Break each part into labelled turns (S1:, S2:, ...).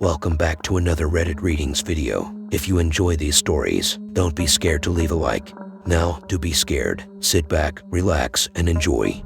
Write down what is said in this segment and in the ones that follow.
S1: Welcome back to another Reddit Readings video. If you enjoy these stories, don't be scared to leave a like. Now, do be scared. Sit back, relax, and enjoy.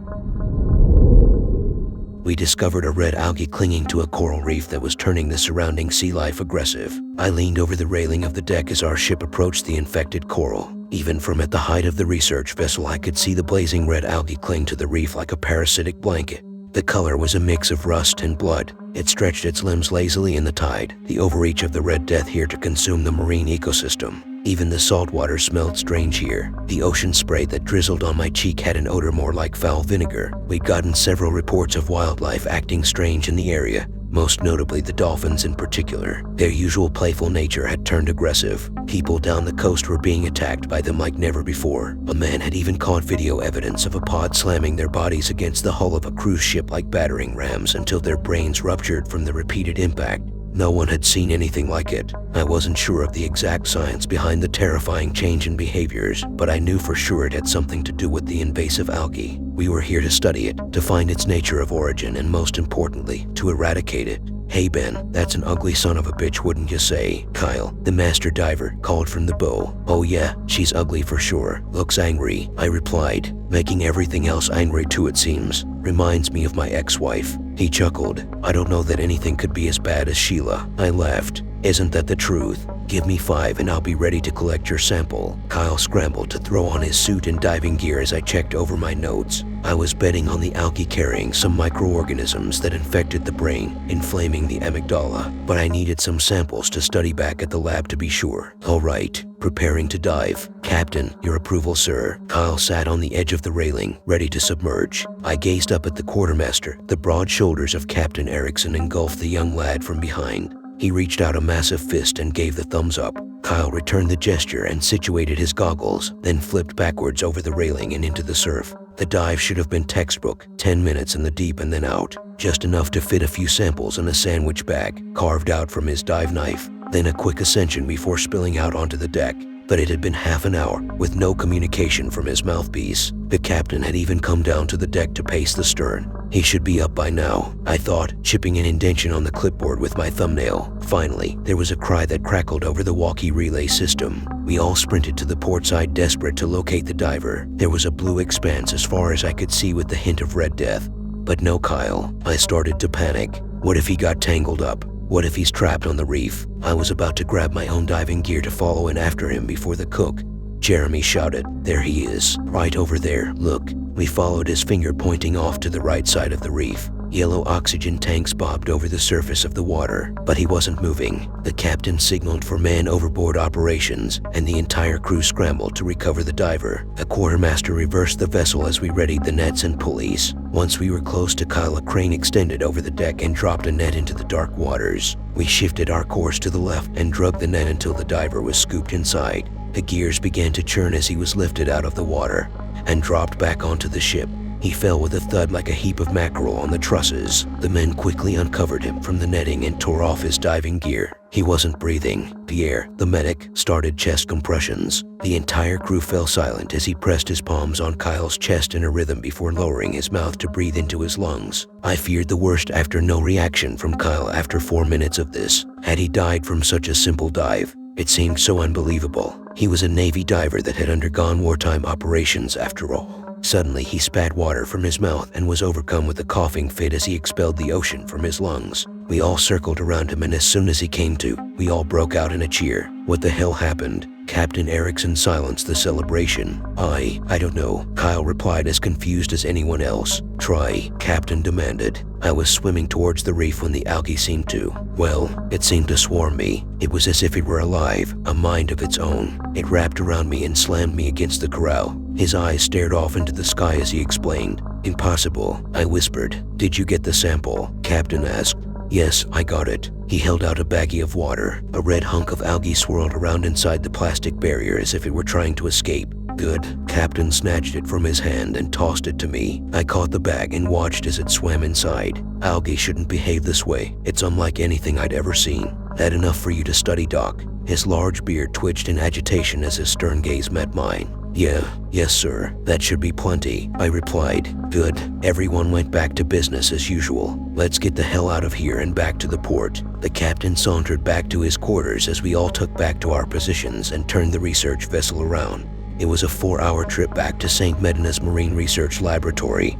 S1: We discovered a red algae clinging to a coral reef that was turning the surrounding sea life aggressive. I leaned over the railing of the deck as our ship approached the infected coral. Even from at the height of the research vessel, I could see the blazing red algae cling to the reef like a parasitic blanket. The color was a mix of rust and blood. It stretched its limbs lazily in the tide, the overreach of the Red Death here to consume the marine ecosystem. Even the salt water smelled strange here. The ocean spray that drizzled on my cheek had an odor more like foul vinegar. We'd gotten several reports of wildlife acting strange in the area, most notably the dolphins in particular. Their usual playful nature had turned aggressive. People down the coast were being attacked by them like never before. A man had even caught video evidence of a pod slamming their bodies against the hull of a cruise ship like battering rams until their brains ruptured from the repeated impact. No one had seen anything like it. I wasn't sure of the exact science behind the terrifying change in behaviors, but I knew for sure it had something to do with the invasive algae. We were here to study it, to find its nature of origin, and most importantly, to eradicate it. "Hey Ben, that's an ugly son of a bitch, wouldn't you say?" Kyle, the master diver, called from the bow. "Oh yeah, she's ugly for sure. Looks angry," I replied, making everything else angry too it seems. "Reminds me of my ex-wife." He chuckled. "I don't know that anything could be as bad as Sheila." I laughed. "Isn't that the truth? Give me 5 and I'll be ready to collect your sample." Kyle scrambled to throw on his suit and diving gear as I checked over my notes. I was betting on the algae carrying some microorganisms that infected the brain, inflaming the amygdala, but I needed some samples to study back at the lab to be sure. "All right, preparing to dive." "Captain, your approval, sir." Kyle sat on the edge of the railing, ready to submerge. I gazed up at the quartermaster. The broad shoulders of Captain Erickson engulfed the young lad from behind. He reached out a massive fist and gave the thumbs up. Kyle returned the gesture and situated his goggles, then flipped backwards over the railing and into the surf. The dive should have been textbook, 10 minutes in the deep and then out, just enough to fit a few samples in a sandwich bag, carved out from his dive knife, then a quick ascension before spilling out onto the deck. But it had been half an hour, with no communication from his mouthpiece. The captain had even come down to the deck to pace the stern. He should be up by now, I thought, chipping an indentation on the clipboard with my thumbnail. Finally, there was a cry that crackled over the walkie relay system. We all sprinted to the port side, desperate to locate the diver. There was a blue expanse as far as I could see with the hint of Red Death. But no Kyle. I started to panic. What if he got tangled up? What if he's trapped on the reef? I was about to grab my own diving gear to follow in after him before the cook. Jeremy shouted, "There he is, right over there, look." We followed his finger pointing off to the right side of the reef. Yellow oxygen tanks bobbed over the surface of the water, but he wasn't moving. The captain signaled for man overboard operations, and the entire crew scrambled to recover the diver. The quartermaster reversed the vessel as we readied the nets and pulleys. Once we were close to Kyle, a crane extended over the deck and dropped a net into the dark waters. We shifted our course to the left and dragged the net until the diver was scooped inside. The gears began to churn as he was lifted out of the water and dropped back onto the ship. He fell with a thud like a heap of mackerel on the trusses. The men quickly uncovered him from the netting and tore off his diving gear. He wasn't breathing. Pierre, the medic, started chest compressions. The entire crew fell silent as he pressed his palms on Kyle's chest in a rhythm before lowering his mouth to breathe into his lungs. I feared the worst after no reaction from Kyle after 4 minutes of this. Had he died from such a simple dive? It seemed so unbelievable. He was a Navy diver that had undergone wartime operations after all. Suddenly, he spat water from his mouth and was overcome with a coughing fit as he expelled the ocean from his lungs. We all circled around him, and as soon as he came to, we all broke out in a cheer. "What the hell happened?" Captain Erickson silenced the celebration. I don't know," Kyle replied, as confused as anyone else. "Try," Captain demanded. I was swimming towards the reef when the algae seemed to, well, it seemed to swarm me. It was as if it were alive, a mind of its own. It wrapped around me and slammed me against the corral. His eyes stared off into the sky as he explained. "Impossible," I whispered. "Did you get the sample?" Captain asked. "Yes, I got it." He held out a baggie of water. A red hunk of algae swirled around inside the plastic barrier as if it were trying to escape. "Good." Captain snatched it from his hand and tossed it to me. I caught the bag and watched as it swam inside. "Algae shouldn't behave this way. It's unlike anything I'd ever seen." "That enough for you to study, Doc?" His large beard twitched in agitation as his stern gaze met mine. Yes sir, that should be plenty," I replied. "Good." Everyone went back to business as usual. let's get the hell out of here and back to the port. The captain sauntered back to his quarters as we all took back to our positions and turned the research vessel around. It was a 4-hour trip back to St. Medina's Marine Research Laboratory,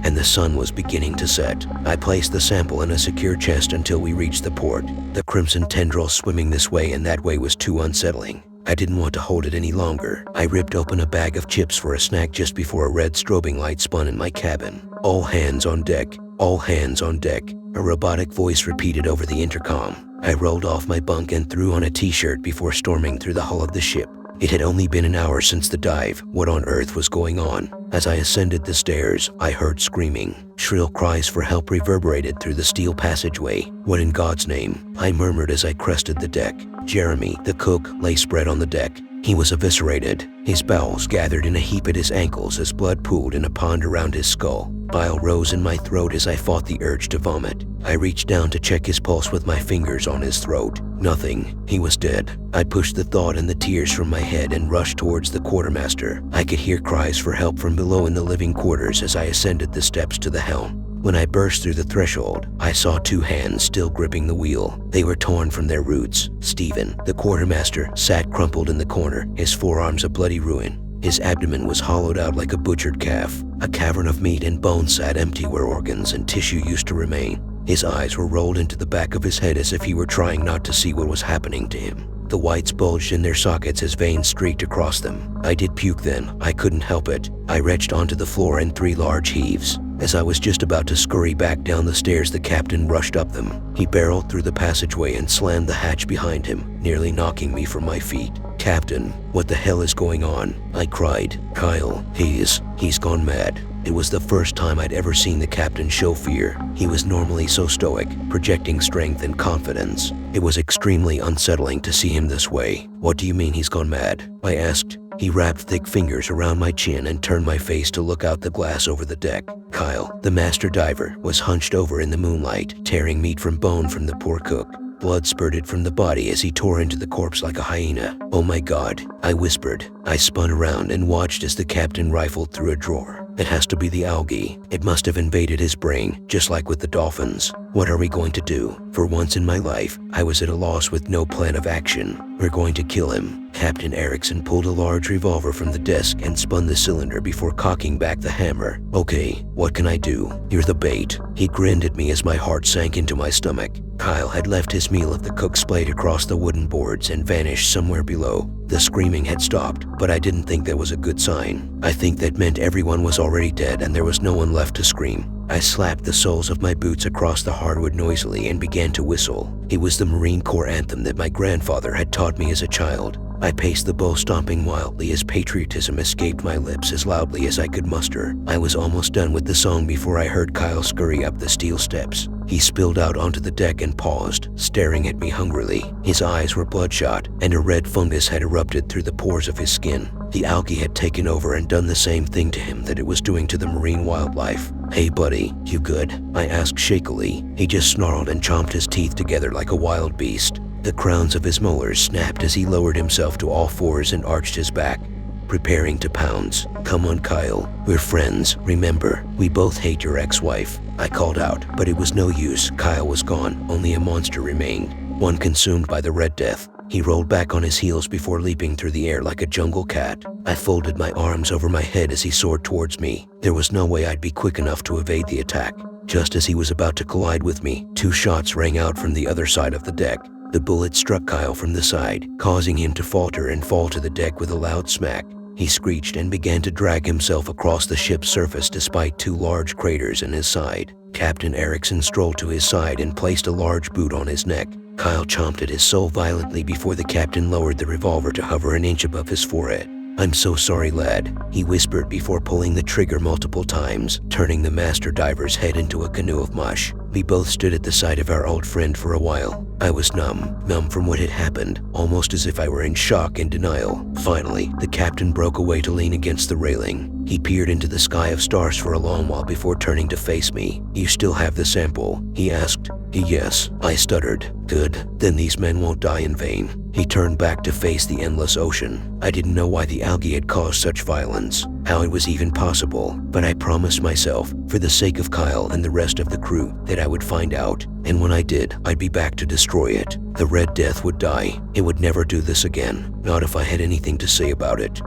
S1: and the sun was beginning to set. I placed the sample in a secure chest until we reached the port. The Crimson Tendril swimming this way and that way was too unsettling. I didn't want to hold it any longer. I ripped open a bag of chips for a snack just before a red strobing light spun in my cabin. All hands on deck. All hands on deck. A robotic voice repeated over the intercom. I rolled off my bunk and threw on a t-shirt before storming through the hull of the ship. It had only been an hour since the dive. What on earth was going on? As I ascended the stairs, I heard screaming. Shrill cries for help reverberated through the steel passageway. What in God's name? I murmured as I crested the deck. Jeremy, the cook, lay spread on the deck. He was eviscerated. His bowels gathered in a heap at his ankles as blood pooled in a pond around his skull. Bile rose in my throat as I fought the urge to vomit. I reached down to check his pulse with my fingers on his throat. Nothing. He was dead. I pushed the thought and the tears from my head and rushed towards the quartermaster. I could hear cries for help from below in the living quarters as I ascended the steps to the helm. When I burst through the threshold, I saw 2 hands still gripping the wheel. They were torn from their roots. Stephen, the quartermaster, sat crumpled in the corner, his forearms a bloody ruin. His abdomen was hollowed out like a butchered calf. A cavern of meat and bone sat empty where organs and tissue used to remain. His eyes were rolled into the back of his head as if he were trying not to see what was happening to him. The whites bulged in their sockets as veins streaked across them. I did puke then. I couldn't help it. I retched onto the floor in 3 large heaves. As I was just about to scurry back down the stairs, the captain rushed up them. He barreled through the passageway and slammed the hatch behind him, nearly knocking me from my feet. "Captain, what the hell is going on?" I cried. "Kyle, he's gone mad." It was the first time I'd ever seen the captain show fear. He was normally so stoic, projecting strength and confidence. It was extremely unsettling to see him this way. "What do you mean he's gone mad?" I asked. He wrapped thick fingers around my chin and turned my face to look out the glass over the deck. Kyle, the master diver, was hunched over in the moonlight, tearing meat from bone from the poor cook. Blood spurted from the body as he tore into the corpse like a hyena. "Oh my God," I whispered. I spun around and watched as the captain rifled through a drawer. "It has to be the algae. It must have invaded his brain, just like with the dolphins. What are we going to do?" For once in my life, I was at a loss with no plan of action. "We're going to kill him." Captain Erickson pulled a large revolver from the desk and spun the cylinder before cocking back the hammer. "Okay, what can I do? You're the bait." He grinned at me as my heart sank into my stomach. Kyle had left his meal of the cook's plate across the wooden boards and vanished somewhere below. The screaming had stopped, but I didn't think that was a good sign. I think that meant everyone was already dead and there was no one left to scream. I slapped the soles of my boots across the hardwood noisily and began to whistle. It was the Marine Corps anthem that my grandfather had taught me as a child. I paced the bow, stomping wildly as patriotism escaped my lips as loudly as I could muster. I was almost done with the song before I heard Kyle scurry up the steel steps. He spilled out onto the deck and paused, staring at me hungrily. His eyes were bloodshot, and a red fungus had erupted through the pores of his skin. The algae had taken over and done the same thing to him that it was doing to the marine wildlife. "Hey buddy, you good?" I asked shakily. He just snarled and chomped his teeth together like a wild beast. The crowns of his molars snapped as he lowered himself to all fours and arched his back, preparing to pounce. "Come on, Kyle. We're friends. Remember, we both hate your ex-wife." I called out, but it was no use. Kyle was gone. Only a monster remained, one consumed by the Red Death. He rolled back on his heels before leaping through the air like a jungle cat. I folded my arms over my head as he soared towards me. There was no way I'd be quick enough to evade the attack. Just as he was about to collide with me, 2 shots rang out from the other side of the deck. The bullet struck Kyle from the side, causing him to falter and fall to the deck with a loud smack. He screeched and began to drag himself across the ship's surface despite 2 large craters in his side. Captain Erickson strolled to his side and placed a large boot on his neck. Kyle chomped at his soul violently before the captain lowered the revolver to hover an inch above his forehead. "I'm so sorry, lad," he whispered before pulling the trigger multiple times, turning the master diver's head into a canoe of mush. We both stood at the side of our old friend for a while. I was numb from what had happened, almost as if I were in shock and denial. Finally, the captain broke away to lean against the railing. He peered into the sky of stars for a long while before turning to face me. "You still have the sample?" he asked. "Yes," I stuttered. "Good, then these men won't die in vain." He turned back to face the endless ocean. I didn't know why the algae had caused such violence, how it was even possible, but I promised myself, for the sake of Kyle and the rest of the crew, that I would find out, and when I did, I'd be back to destroy it. The Red Death would die. It would never do this again, not if I had anything to say about it.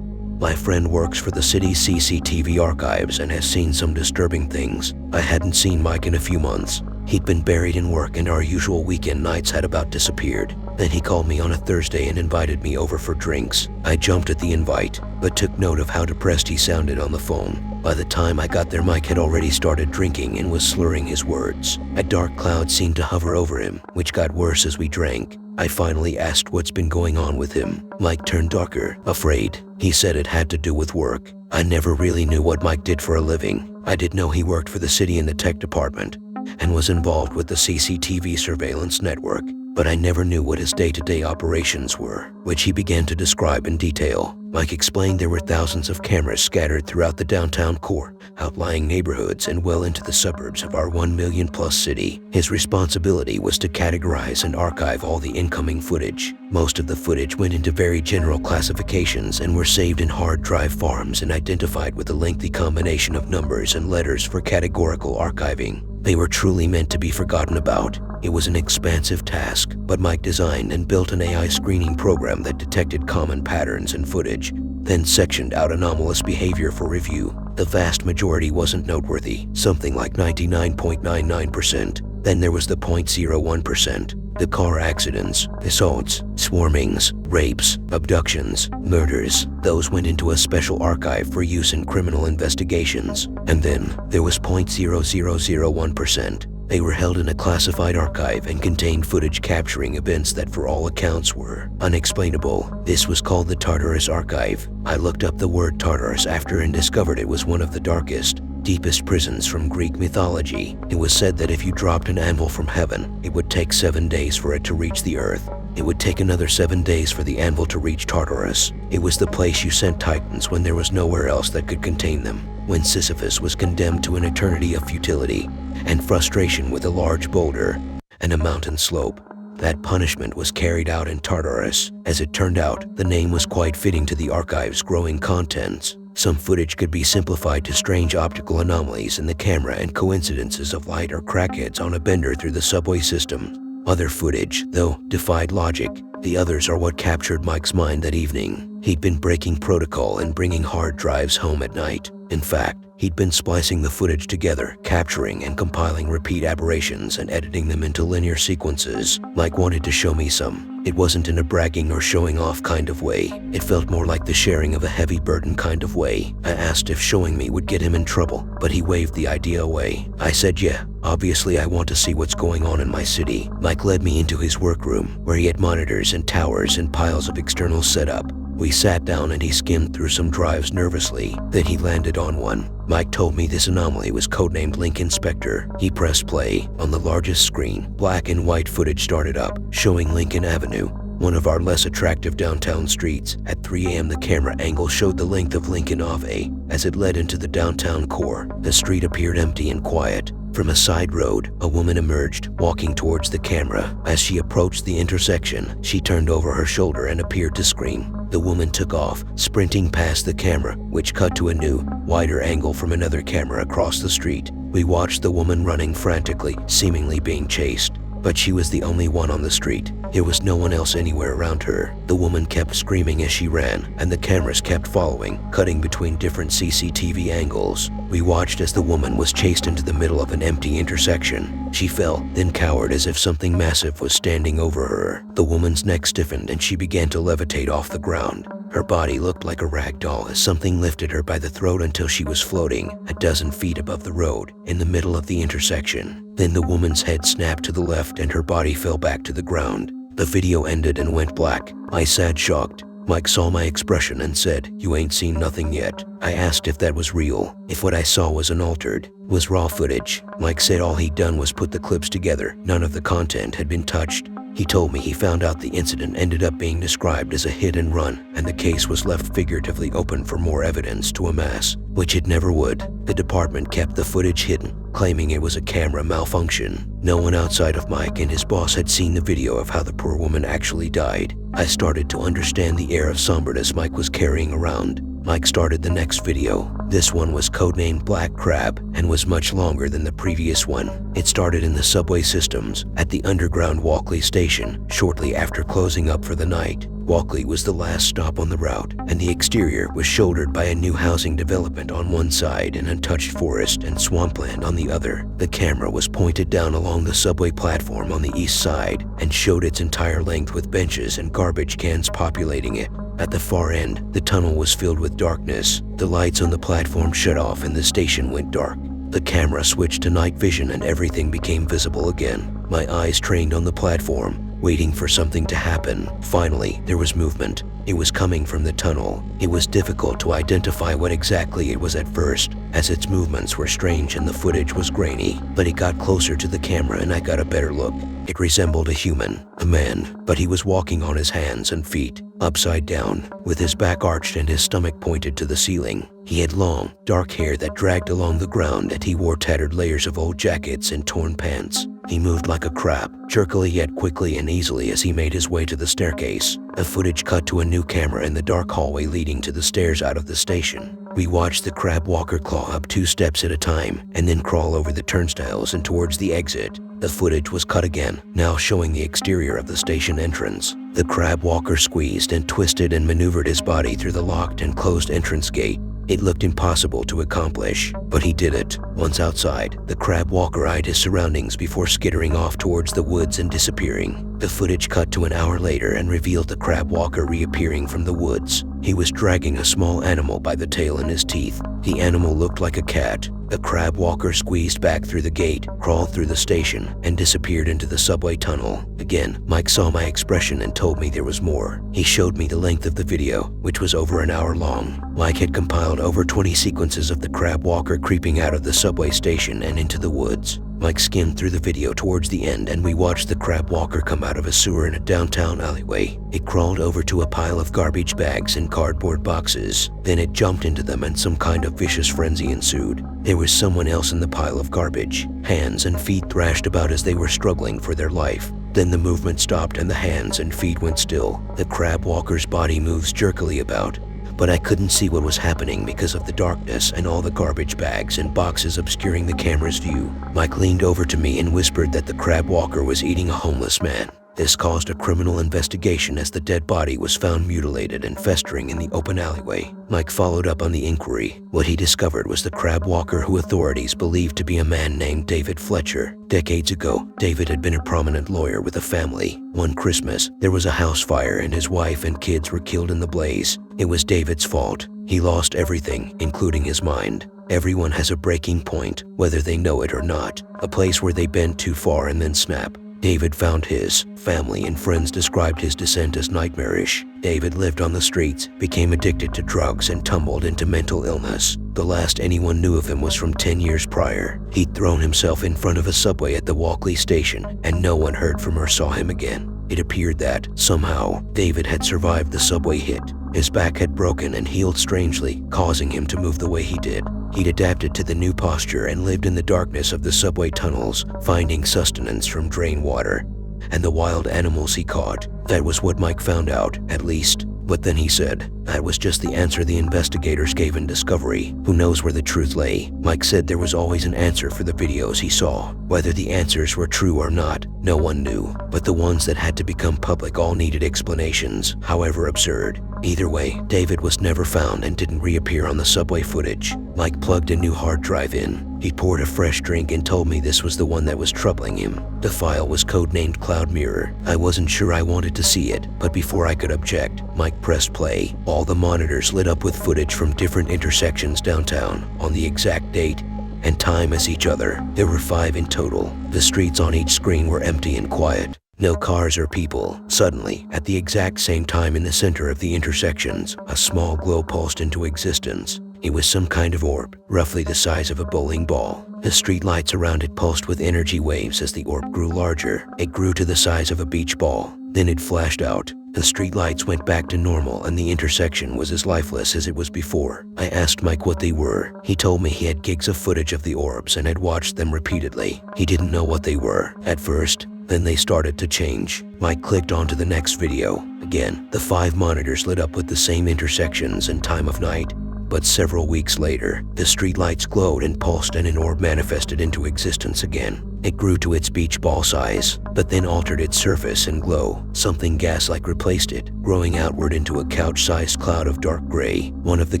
S1: My friend works for the city's CCTV archives and has seen some disturbing things. I hadn't seen Mike in a few months. He'd been buried in work and our usual weekend nights had about disappeared. Then he called me on a Thursday and invited me over for drinks. I jumped at the invite, but took note of how depressed he sounded on the phone. By the time I got there, Mike had already started drinking and was slurring his words. A dark cloud seemed to hover over him, which got worse as we drank. I finally asked what's been going on with him. Mike turned darker, afraid. He said it had to do with work. I never really knew what Mike did for a living. I did know he worked for the city in the tech department and was involved with the CCTV surveillance network, but I never knew what his day-to-day operations were, which he began to describe in detail. Mike explained there were thousands of cameras scattered throughout the downtown core, outlying neighborhoods and well into the suburbs of our 1 million-plus city. His responsibility was to categorize and archive all the incoming footage. Most of the footage went into very general classifications and were saved in hard drive farms and identified with a lengthy combination of numbers and letters for categorical archiving. They were truly meant to be forgotten about. It was an expansive task, but Mike designed and built an AI screening program that detected common patterns in footage, then sectioned out anomalous behavior for review. The vast majority wasn't noteworthy, something like 99.99%. Then there was the 0.01%. The car accidents, assaults, swarmings, rapes, abductions, murders. Those went into a special archive for use in criminal investigations. And then there was 0.0001%. They were held in a classified archive and contained footage capturing events that for all accounts were unexplainable. This was called the Tartarus Archive. I looked up the word Tartarus after and discovered it was one of the darkest, deepest prisons from Greek mythology. It was said that if you dropped an anvil from heaven, it would take 7 days for it to reach the earth. It would take another 7 days for the anvil to reach Tartarus. It was the place you sent titans when there was nowhere else that could contain them. When Sisyphus was condemned to an eternity of futility and frustration with a large boulder and a mountain slope, that punishment was carried out in Tartarus. As it turned out, the name was quite fitting to the archive's growing contents. Some footage could be simplified to strange optical anomalies in the camera and coincidences of light or crackheads on a bender through the subway system. Other footage, though, defied logic. The others are what captured Mike's mind that evening. He'd been breaking protocol and bringing hard drives home at night. In fact, he'd been splicing the footage together, capturing and compiling repeat aberrations and editing them into linear sequences. Mike wanted to show me some. It wasn't in a bragging or showing off kind of way. It felt more like the sharing of a heavy burden kind of way. I asked if showing me would get him in trouble, but he waved the idea away. I said, yeah, obviously I want to see what's going on in my city. Mike led me into his workroom, where he had monitors and towers and piles of external setup. We sat down and he skimmed through some drives nervously. Then he landed on one. Mike told me this anomaly was codenamed Link Inspector. He pressed play. On the largest screen, black and white footage started up, showing Lincoln Avenue, one of our less attractive downtown streets. At 3 a.m. the camera angle showed the length of Lincoln Ave. As it led into the downtown core, the street appeared empty and quiet. From a side road, a woman emerged, walking towards the camera. As she approached the intersection, she turned over her shoulder and appeared to scream. The woman took off, sprinting past the camera, which cut to a new, wider angle from another camera across the street. We watched the woman running frantically, seemingly being chased. But she was the only one on the street. There was no one else anywhere around her. The woman kept screaming as she ran, and the cameras kept following, cutting between different CCTV angles. We watched as the woman was chased into the middle of an empty intersection. She fell, then cowered as if something massive was standing over her. The woman's neck stiffened and she began to levitate off the ground. Her body looked like a rag doll as something lifted her by the throat until she was floating a dozen feet above the road in the middle of the intersection. Then the woman's head snapped to the left and her body fell back to the ground. The video ended and went black. I sat shocked. Mike saw my expression and said, "You ain't seen nothing yet." I asked if that was real, if what I saw was unaltered, was raw footage. Mike said all he'd done was put the clips together. None of the content had been touched. He told me he found out the incident ended up being described as a hit and run, and the case was left figuratively open for more evidence to amass, which it never would. The department kept the footage hidden, claiming it was a camera malfunction. No one outside of Mike and his boss had seen the video of how the poor woman actually died. I started to understand the air of somberness Mike was carrying around. Mike started the next video. This one was codenamed Black Crab and was much longer than the previous one. It started in the subway systems at the underground Walkley station shortly after closing up for the night. Walkley was the last stop on the route, and the exterior was shouldered by a new housing development on one side and untouched forest and swampland on the other. The camera was pointed down along the subway platform on the east side and showed its entire length with benches and garbage cans populating it. At the far end, the tunnel was filled with darkness. The lights on the platform shut off and the station went dark. The camera switched to night vision and everything became visible again. My eyes trained on the platform, waiting for something to happen. Finally, there was movement. It was coming from the tunnel. It was difficult to identify what exactly it was at first, as its movements were strange and the footage was grainy, but it got closer to the camera and I got a better look. It resembled a human, a man, but he was walking on his hands and feet, upside down, with his back arched and his stomach pointed to the ceiling. He had long, dark hair that dragged along the ground, and he wore tattered layers of old jackets and torn pants. He moved like a crab, jerkily yet quickly and easily as he made his way to the staircase. The footage cut to a new camera in the dark hallway leading to the stairs out of the station. We watched the crab walker claw up 2 steps at a time and then crawl over the turnstiles and towards the exit. The footage was cut again, now showing the exterior of the station entrance. The crab walker squeezed and twisted and maneuvered his body through the locked and closed entrance gate. It looked impossible to accomplish, but he did it. Once outside, the crab walker eyed his surroundings before skittering off towards the woods and disappearing. The footage cut to an hour later and revealed the crab walker reappearing from the woods. He was dragging a small animal by the tail in his teeth. The animal looked like a cat. The crab walker squeezed back through the gate, crawled through the station, and disappeared into the subway tunnel. Again, Mike saw my expression and told me there was more. He showed me the length of the video, which was over an hour long. Mike had compiled over 20 sequences of the crab walker creeping out of the subway station and into the woods. Mike skimmed through the video towards the end and we watched the crab walker come out of a sewer in a downtown alleyway. It crawled over to a pile of garbage bags and cardboard boxes. Then it jumped into them and some kind of vicious frenzy ensued. There was someone else in the pile of garbage. Hands and feet thrashed about as they were struggling for their life. Then the movement stopped and the hands and feet went still. The crab walker's body moves jerkily about, but I couldn't see what was happening because of the darkness and all the garbage bags and boxes obscuring the camera's view. Mike leaned over to me and whispered that the crab walker was eating a homeless man. This caused a criminal investigation as the dead body was found mutilated and festering in the open alleyway. Mike followed up on the inquiry. What he discovered was the crab walker who authorities believed to be a man named David Fletcher. Decades ago, David had been a prominent lawyer with a family. One Christmas, there was a house fire and his wife and kids were killed in the blaze. It was David's fault. He lost everything, including his mind. Everyone has a breaking point, whether they know it or not. A place where they bend too far and then snap. David found his. Family and friends described his descent as nightmarish. David lived on the streets, became addicted to drugs, and tumbled into mental illness. The last anyone knew of him was from 10 years prior. He'd thrown himself in front of a subway at the Walkley station, and no one heard from or saw him again. It appeared that, somehow, David had survived the subway hit. His back had broken and healed strangely, causing him to move the way he did. He'd adapted to the new posture and lived in the darkness of the subway tunnels, finding sustenance from drain water and the wild animals he caught. That was what Mike found out, at least. But then he said, that was just the answer the investigators gave in Discovery. Who knows where the truth lay? Mike said there was always an answer for the videos he saw. Whether the answers were true or not, no one knew. But the ones that had to become public all needed explanations, however absurd. Either way, David was never found and didn't reappear on the subway footage. Mike plugged a new hard drive in. He poured a fresh drink and told me this was the one that was troubling him. The file was codenamed Cloud Mirror. I wasn't sure I wanted to see it, but before I could object, Mike pressed play. All the monitors lit up with footage from different intersections downtown on the exact date and time as each other. There were 5 in total. The streets on each screen were empty and quiet. No cars or people. Suddenly, at the exact same time in the center of the intersections, a small glow pulsed into existence. It was some kind of orb, roughly the size of a bowling ball. The streetlights around it pulsed with energy waves as the orb grew larger. It grew to the size of a beach ball. Then it flashed out. The streetlights went back to normal and the intersection was as lifeless as it was before. I asked Mike what they were. He told me he had gigs of footage of the orbs and had watched them repeatedly. He didn't know what they were at first. Then they started to change. Mike clicked onto the next video. Again, the 5 monitors lit up with the same intersections and time of night. But several weeks later, the streetlights glowed and pulsed and an orb manifested into existence again. It grew to its beach ball size, but then altered its surface and glow. Something gas-like replaced it, growing outward into a couch-sized cloud of dark gray. One of the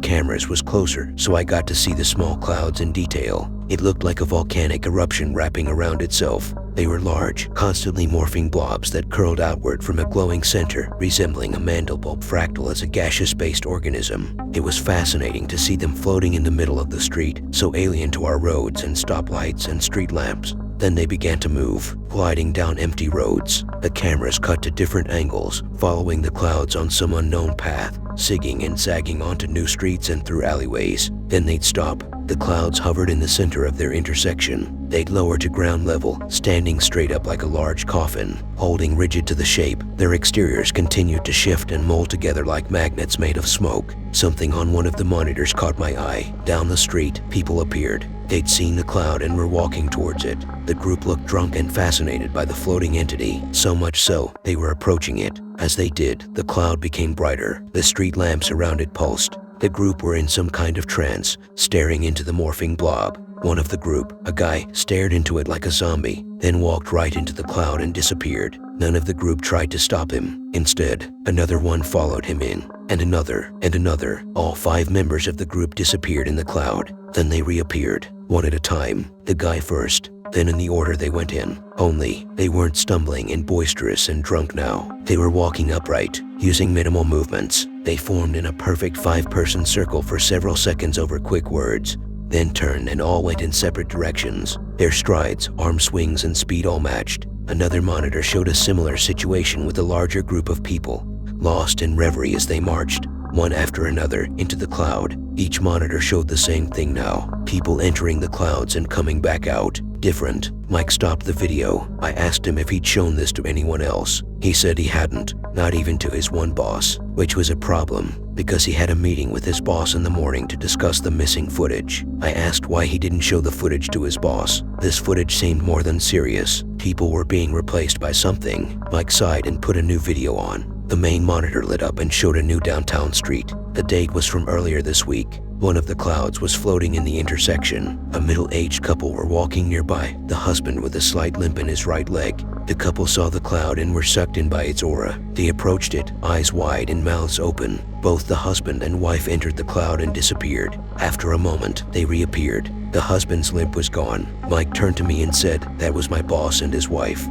S1: cameras was closer, so I got to see the small clouds in detail. It looked like a volcanic eruption wrapping around itself. They were large, constantly morphing blobs that curled outward from a glowing center, resembling a mandelbulb fractal as a gaseous-based organism. It was fascinating to see them floating in the middle of the street, so alien to our roads and stoplights and street lamps. Then they began to move, gliding down empty roads. The cameras cut to different angles, following the clouds on some unknown path, zigging and zagging onto new streets and through alleyways. Then they'd stop. The clouds hovered in the center of their intersection. They'd lower to ground level, standing straight up like a large coffin, holding rigid to the shape. Their exteriors continued to shift and mold together like magnets made of smoke. Something on one of the monitors caught my eye. Down the street, people appeared. They'd seen the cloud and were walking towards it. The group looked drunk and fascinated by the floating entity, so much so, they were approaching it. As they did, the cloud became brighter. The street lamps around it pulsed. The group were in some kind of trance, staring into the morphing blob. One of the group, a guy, stared into it like a zombie, then walked right into the cloud and disappeared. None of the group tried to stop him. Instead, another one followed him in, and another, and another. All 5 members of the group disappeared in the cloud. Then they reappeared, one at a time. The guy first, then in the order they went in. Only, they weren't stumbling and boisterous and drunk now. They were walking upright, using minimal movements. They formed in a perfect 5-person circle for several seconds over quick words, then turned and all went in separate directions. Their strides, arm swings, and speed all matched. Another monitor showed a similar situation with a larger group of people, lost in reverie as they marched, one after another, into the cloud. Each monitor showed the same thing now, people entering the clouds and coming back out. Different. Mike stopped the video. I asked him if he'd shown this to anyone else. He said he hadn't, not even to his one boss, which was a problem, because he had a meeting with his boss in the morning to discuss the missing footage. I asked why he didn't show the footage to his boss. This footage seemed more than serious. People were being replaced by something. Mike sighed and put a new video on. The main monitor lit up and showed a new downtown street. The date was from earlier this week. One of the clouds was floating in the intersection. A middle-aged couple were walking nearby, the husband with a slight limp in his right leg. The couple saw the cloud and were sucked in by its aura. They approached it, eyes wide and mouths open. Both the husband and wife entered the cloud and disappeared. After a moment, they reappeared. The husband's limp was gone. Mike turned to me and said, "That was my boss and his wife."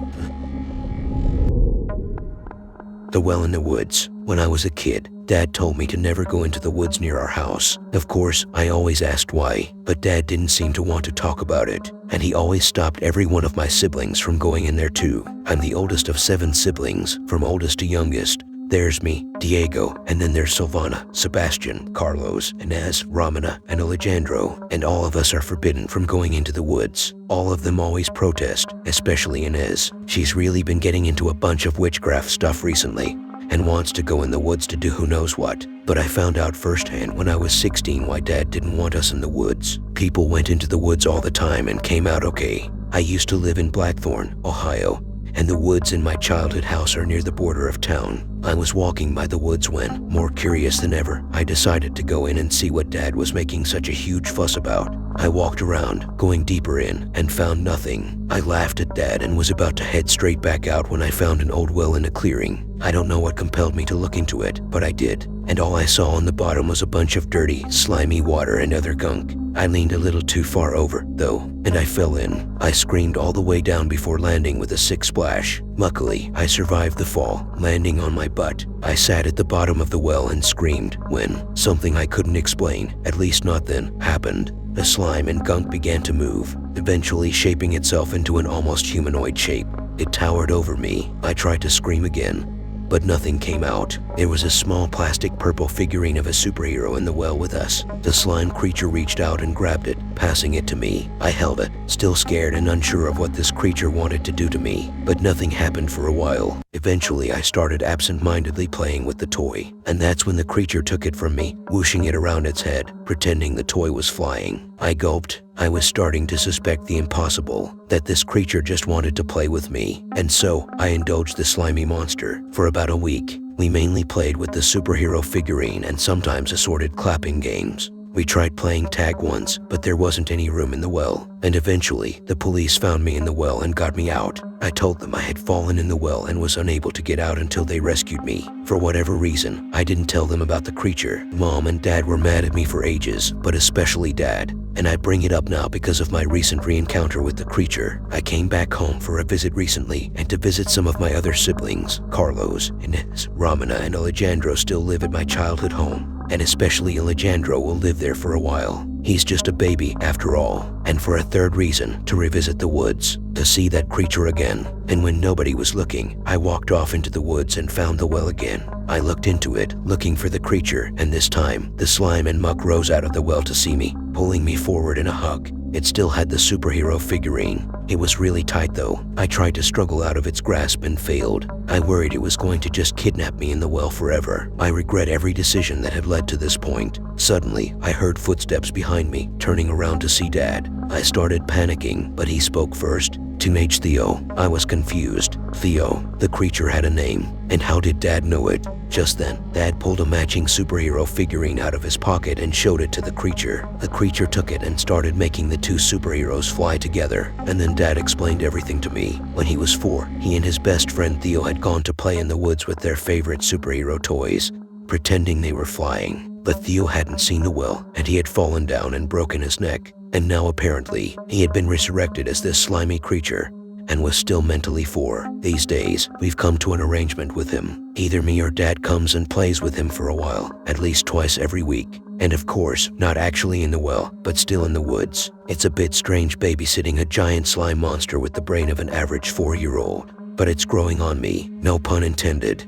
S1: The well in the woods. When I was a kid, Dad told me to never go into the woods near our house. Of course, I always asked why, but Dad didn't seem to want to talk about it, and he always stopped every one of my siblings from going in there too. I'm the oldest of 7 siblings, from oldest to youngest. There's me, Diego, and then there's Silvana, Sebastian, Carlos, Inez, Ramona, and Alejandro, and all of us are forbidden from going into the woods. All of them always protest, especially Inez. She's really been getting into a bunch of witchcraft stuff recently, and wants to go in the woods to do who knows what. But I found out firsthand when I was 16 why Dad didn't want us in the woods. People went into the woods all the time and came out okay. I used to live in Blackthorn, Ohio, and the woods in my childhood house are near the border of town. I was walking by the woods when, more curious than ever, I decided to go in and see what Dad was making such a huge fuss about. I walked around, going deeper in, and found nothing. I laughed at Dad and was about to head straight back out when I found an old well in a clearing. I don't know what compelled me to look into it, but I did. And all I saw on the bottom was a bunch of dirty, slimy water and other gunk. I leaned a little too far over, though, and I fell in. I screamed all the way down before landing with a sick splash. Luckily, I survived the fall, landing on my butt. I sat at the bottom of the well and screamed when something I couldn't explain, at least not then, happened. The slime and gunk began to move, eventually shaping itself into an almost humanoid shape. It towered over me. I tried to scream again, but nothing came out. There was a small plastic purple figurine of a superhero in the well with us. The slime creature reached out and grabbed it, passing it to me. I held it, still scared and unsure of what this creature wanted to do to me, but nothing happened for a while. Eventually, I started absent-mindedly playing with the toy, and that's when the creature took it from me, whooshing it around its head, pretending the toy was flying. I gulped. I was starting to suspect the impossible, that this creature just wanted to play with me, and so I indulged the slimy monster. For about a week, we mainly played with the superhero figurine and sometimes assorted clapping games. We tried playing tag once, but there wasn't any room in the well, and eventually, the police found me in the well and got me out. I told them I had fallen in the well and was unable to get out until they rescued me. For whatever reason, I didn't tell them about the creature. Mom and Dad were mad at me for ages, but especially Dad. And I bring it up now because of my recent re-encounter with the creature. I came back home for a visit recently and to visit some of my other siblings. Carlos, Inez, Ramona, and Alejandro still live at my childhood home. And especially Alejandro will live there for a while. He's just a baby after all. And for a third reason, to revisit the woods, to see that creature again. And when nobody was looking, I walked off into the woods and found the well again. I looked into it, looking for the creature, and this time, the slime and muck rose out of the well to see me, pulling me forward in a hug. It still had the superhero figurine. It was really tight though. I tried to struggle out of its grasp and failed. I worried it was going to just kidnap me in the well forever. I regret every decision that had led to this point. Suddenly, I heard footsteps behind me, turning around to see Dad. I started panicking, but he spoke first. Teenage Theo. I was confused. Theo, the creature had a name. And how did Dad know it? Just then, Dad pulled a matching superhero figurine out of his pocket and showed it to the creature. The creature took it and started making the two superheroes fly together. And then Dad explained everything to me. When he was 4, he and his best friend Theo had gone to play in the woods with their favorite superhero toys, pretending they were flying. But Theo hadn't seen the well, and he had fallen down and broken his neck. And now apparently, he had been resurrected as this slimy creature, and was still mentally 4. These days, we've come to an arrangement with him. Either me or Dad comes and plays with him for a while, at least twice every week. And of course, not actually in the well, but still in the woods. It's a bit strange babysitting a giant slime monster with the brain of an average 4-year-old. But it's growing on me, no pun intended.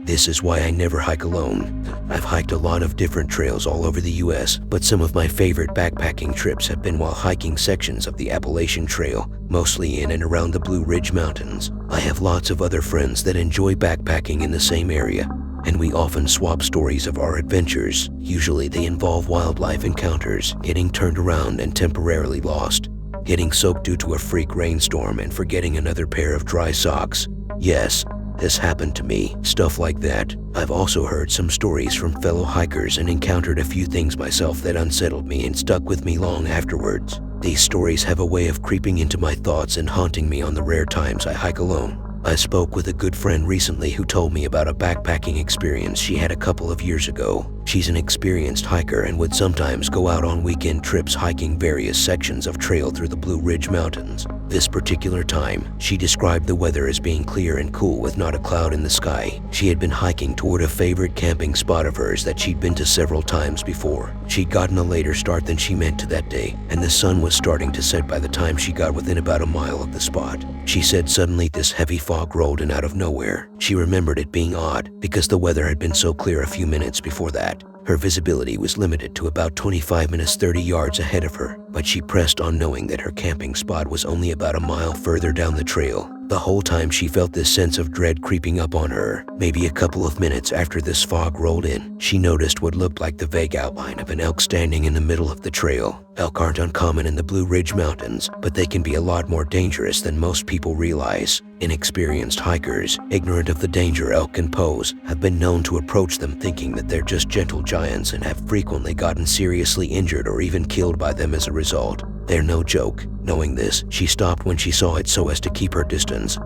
S1: This is why I never hike alone. I've hiked a lot of different trails all over the US, but some of my favorite backpacking trips have been while hiking sections of the Appalachian Trail, mostly in and around the Blue Ridge Mountains. I have lots of other friends that enjoy backpacking in the same area, and we often swap stories of our adventures. Usually they involve wildlife encounters, getting turned around and temporarily lost, getting soaked due to a freak rainstorm and forgetting another pair of dry socks. Yes, this happened to me, stuff like that. I've also heard some stories from fellow hikers and encountered a few things myself that unsettled me and stuck with me long afterwards. These stories have a way of creeping into my thoughts and haunting me on the rare times I hike alone. I spoke with a good friend recently who told me about a backpacking experience she had a couple of years ago. She's an experienced hiker and would sometimes go out on weekend trips hiking various sections of trail through the Blue Ridge Mountains. This particular time, she described the weather as being clear and cool with not a cloud in the sky. She had been hiking toward a favorite camping spot of hers that she'd been to several times before. She'd gotten a later start than she meant to that day, and the sun was starting to set by the time she got within about a mile of the spot. She said suddenly this heavy fog rolled in out of nowhere. She remembered it being odd because the weather had been so clear a few minutes before that. Her visibility was limited to about 25 minutes 30 yards ahead of her, but she pressed on knowing that her camping spot was only about a mile further down the trail. The whole time she felt this sense of dread creeping up on her. Maybe a couple of minutes after this fog rolled in, she noticed what looked like the vague outline of an elk standing in the middle of the trail. Elk aren't uncommon in the Blue Ridge Mountains, but they can be a lot more dangerous than most people realize. Inexperienced hikers, ignorant of the danger elk can pose, have been known to approach them thinking that they're just gentle giants and have frequently gotten seriously injured or even killed by them as a result. They're no joke. Knowing this, she stopped when she saw it so as to keep her distance,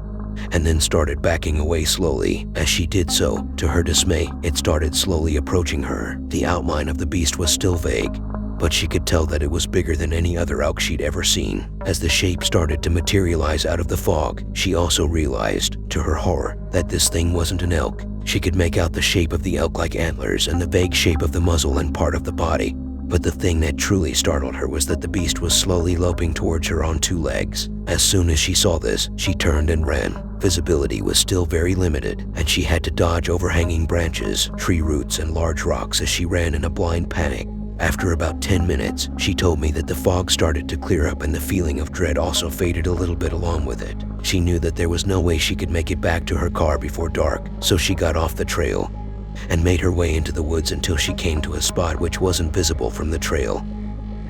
S1: and then started backing away slowly. As she did so, to her dismay, it started slowly approaching her. The outline of the beast was still vague, but she could tell that it was bigger than any other elk she'd ever seen. As the shape started to materialize out of the fog, she also realized, to her horror, that this thing wasn't an elk. She could make out the shape of the elk-like antlers and the vague shape of the muzzle and part of the body. But the thing that truly startled her was that the beast was slowly loping towards her on 2 legs. As soon as she saw this, she turned and ran. Visibility was still very limited, and she had to dodge overhanging branches, tree roots, and large rocks as she ran in a blind panic. After about 10 minutes, she told me that the fog started to clear up and the feeling of dread also faded a little bit along with it. She knew that there was no way she could make it back to her car before dark, so she got off the trail and made her way into the woods until she came to a spot which wasn't visible from the trail,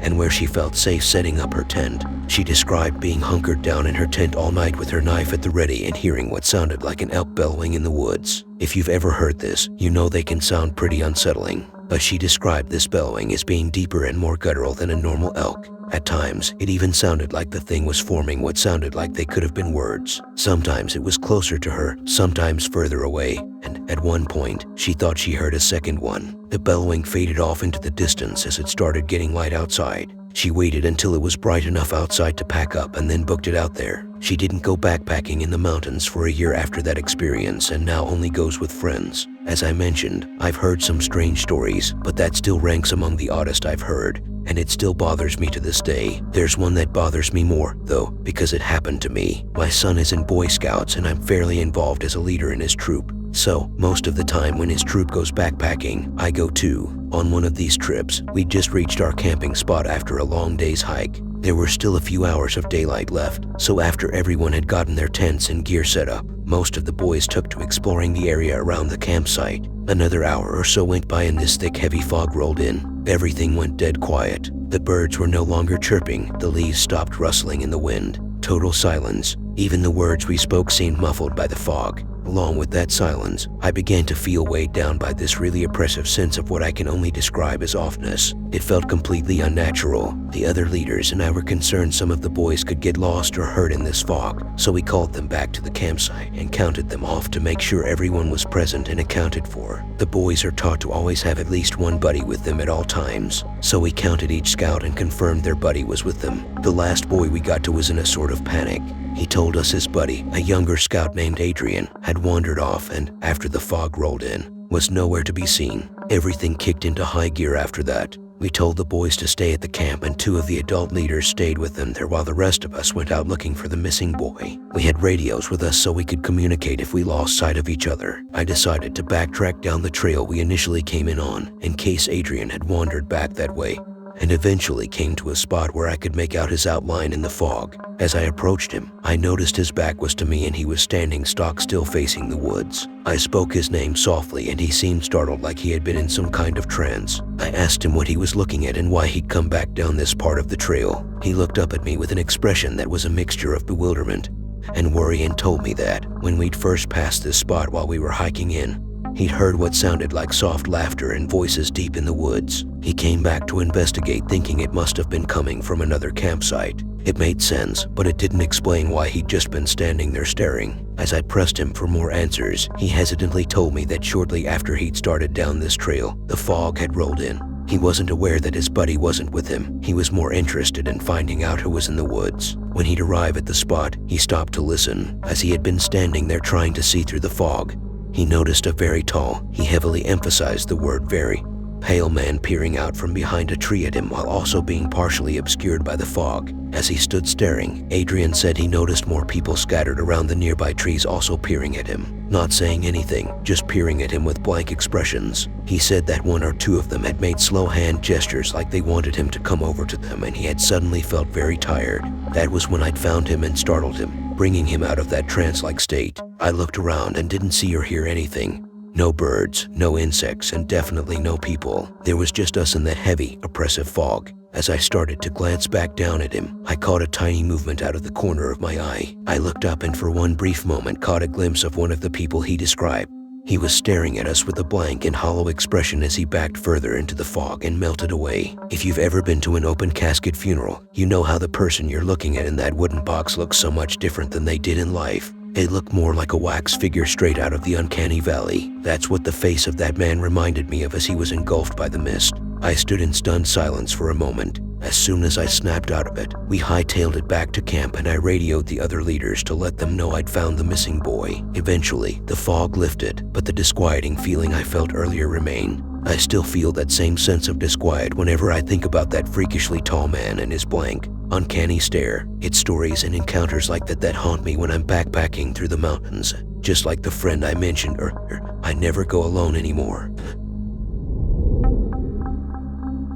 S1: and where she felt safe setting up her tent. She described being hunkered down in her tent all night with her knife at the ready and hearing what sounded like an elk bellowing in the woods. If you've ever heard this, you know they can sound pretty unsettling. But she described this bellowing as being deeper and more guttural than a normal elk. At times, it even sounded like the thing was forming what sounded like they could have been words. Sometimes it was closer to her, sometimes further away, and at one point, she thought she heard a second one. The bellowing faded off into the distance as it started getting light outside. She waited until it was bright enough outside to pack up and then booked it out there. She didn't go backpacking in the mountains for a year after that experience and now only goes with friends. As I mentioned, I've heard some strange stories, but that still ranks among the oddest I've heard, and it still bothers me to this day. There's one that bothers me more, though, because it happened to me. My son is in Boy Scouts and I'm fairly involved as a leader in his troop. So, most of the time when his troop goes backpacking, I go too. On one of these trips, we'd just reached our camping spot after a long day's hike. There were still a few hours of daylight left, so after everyone had gotten their tents and gear set up, most of the boys took to exploring the area around the campsite. Another hour or so went by and this thick, heavy fog rolled in. Everything went dead quiet. The birds were no longer chirping, the leaves stopped rustling in the wind. Total silence. Even the words we spoke seemed muffled by the fog. Along with that silence, I began to feel weighed down by this really oppressive sense of what I can only describe as offness. It felt completely unnatural. The other leaders and I were concerned some of the boys could get lost or hurt in this fog, so we called them back to the campsite and counted them off to make sure everyone was present and accounted for. The boys are taught to always have at least one buddy with them at all times, so we counted each scout and confirmed their buddy was with them. The last boy we got to was in a sort of panic. He told us his buddy, a younger scout named Adrian, had wandered off and, after the fog rolled in, was nowhere to be seen. Everything kicked into high gear after that. We told the boys to stay at the camp and 2 of the adult leaders stayed with them there while the rest of us went out looking for the missing boy. We had radios with us so we could communicate if we lost sight of each other. I decided to backtrack down the trail we initially came in on, in case Adrian had wandered back that way, and eventually came to a spot where I could make out his outline in the fog. As I approached him, I noticed his back was to me and he was standing stock still facing the woods. I spoke his name softly and he seemed startled like he had been in some kind of trance. I asked him what he was looking at and why he'd come back down this part of the trail. He looked up at me with an expression that was a mixture of bewilderment and worry and told me that, when we'd first passed this spot while we were hiking in, he'd heard what sounded like soft laughter and voices deep in the woods. He came back to investigate thinking it must have been coming from another campsite. It made sense, but it didn't explain why he'd just been standing there staring. As I pressed him for more answers, he hesitantly told me that shortly after he'd started down this trail, the fog had rolled in. He wasn't aware that his buddy wasn't with him. He was more interested in finding out who was in the woods. When he'd arrive at the spot, he stopped to listen. As he had been standing there trying to see through the fog, he noticed a very tall, he heavily emphasized the word very, pale man peering out from behind a tree at him while also being partially obscured by the fog. As he stood staring, Adrian said he noticed more people scattered around the nearby trees also peering at him, not saying anything, just peering at him with blank expressions. He said that 1 or 2 of them had made slow hand gestures like they wanted him to come over to them and he had suddenly felt very tired. That was when I'd found him and startled him, bringing him out of that trance-like state. I looked around and didn't see or hear anything. No birds, no insects, and definitely no people. There was just us in that heavy, oppressive fog. As I started to glance back down at him, I caught a tiny movement out of the corner of my eye. I looked up and for one brief moment caught a glimpse of one of the people he described. He was staring at us with a blank and hollow expression as he backed further into the fog and melted away. If you've ever been to an open casket funeral, you know how the person you're looking at in that wooden box looks so much different than they did in life. It looked more like a wax figure straight out of the uncanny valley. That's what the face of that man reminded me of as he was engulfed by the mist. I stood in stunned silence for a moment. As soon as I snapped out of it, we hightailed it back to camp and I radioed the other leaders to let them know I'd found the missing boy. Eventually, the fog lifted, but the disquieting feeling I felt earlier remained. I still feel that same sense of disquiet whenever I think about that freakishly tall man and his blank, uncanny stare. It's stories and encounters like that haunt me when I'm backpacking through the mountains. Just like the friend I mentioned earlier, I never go alone anymore.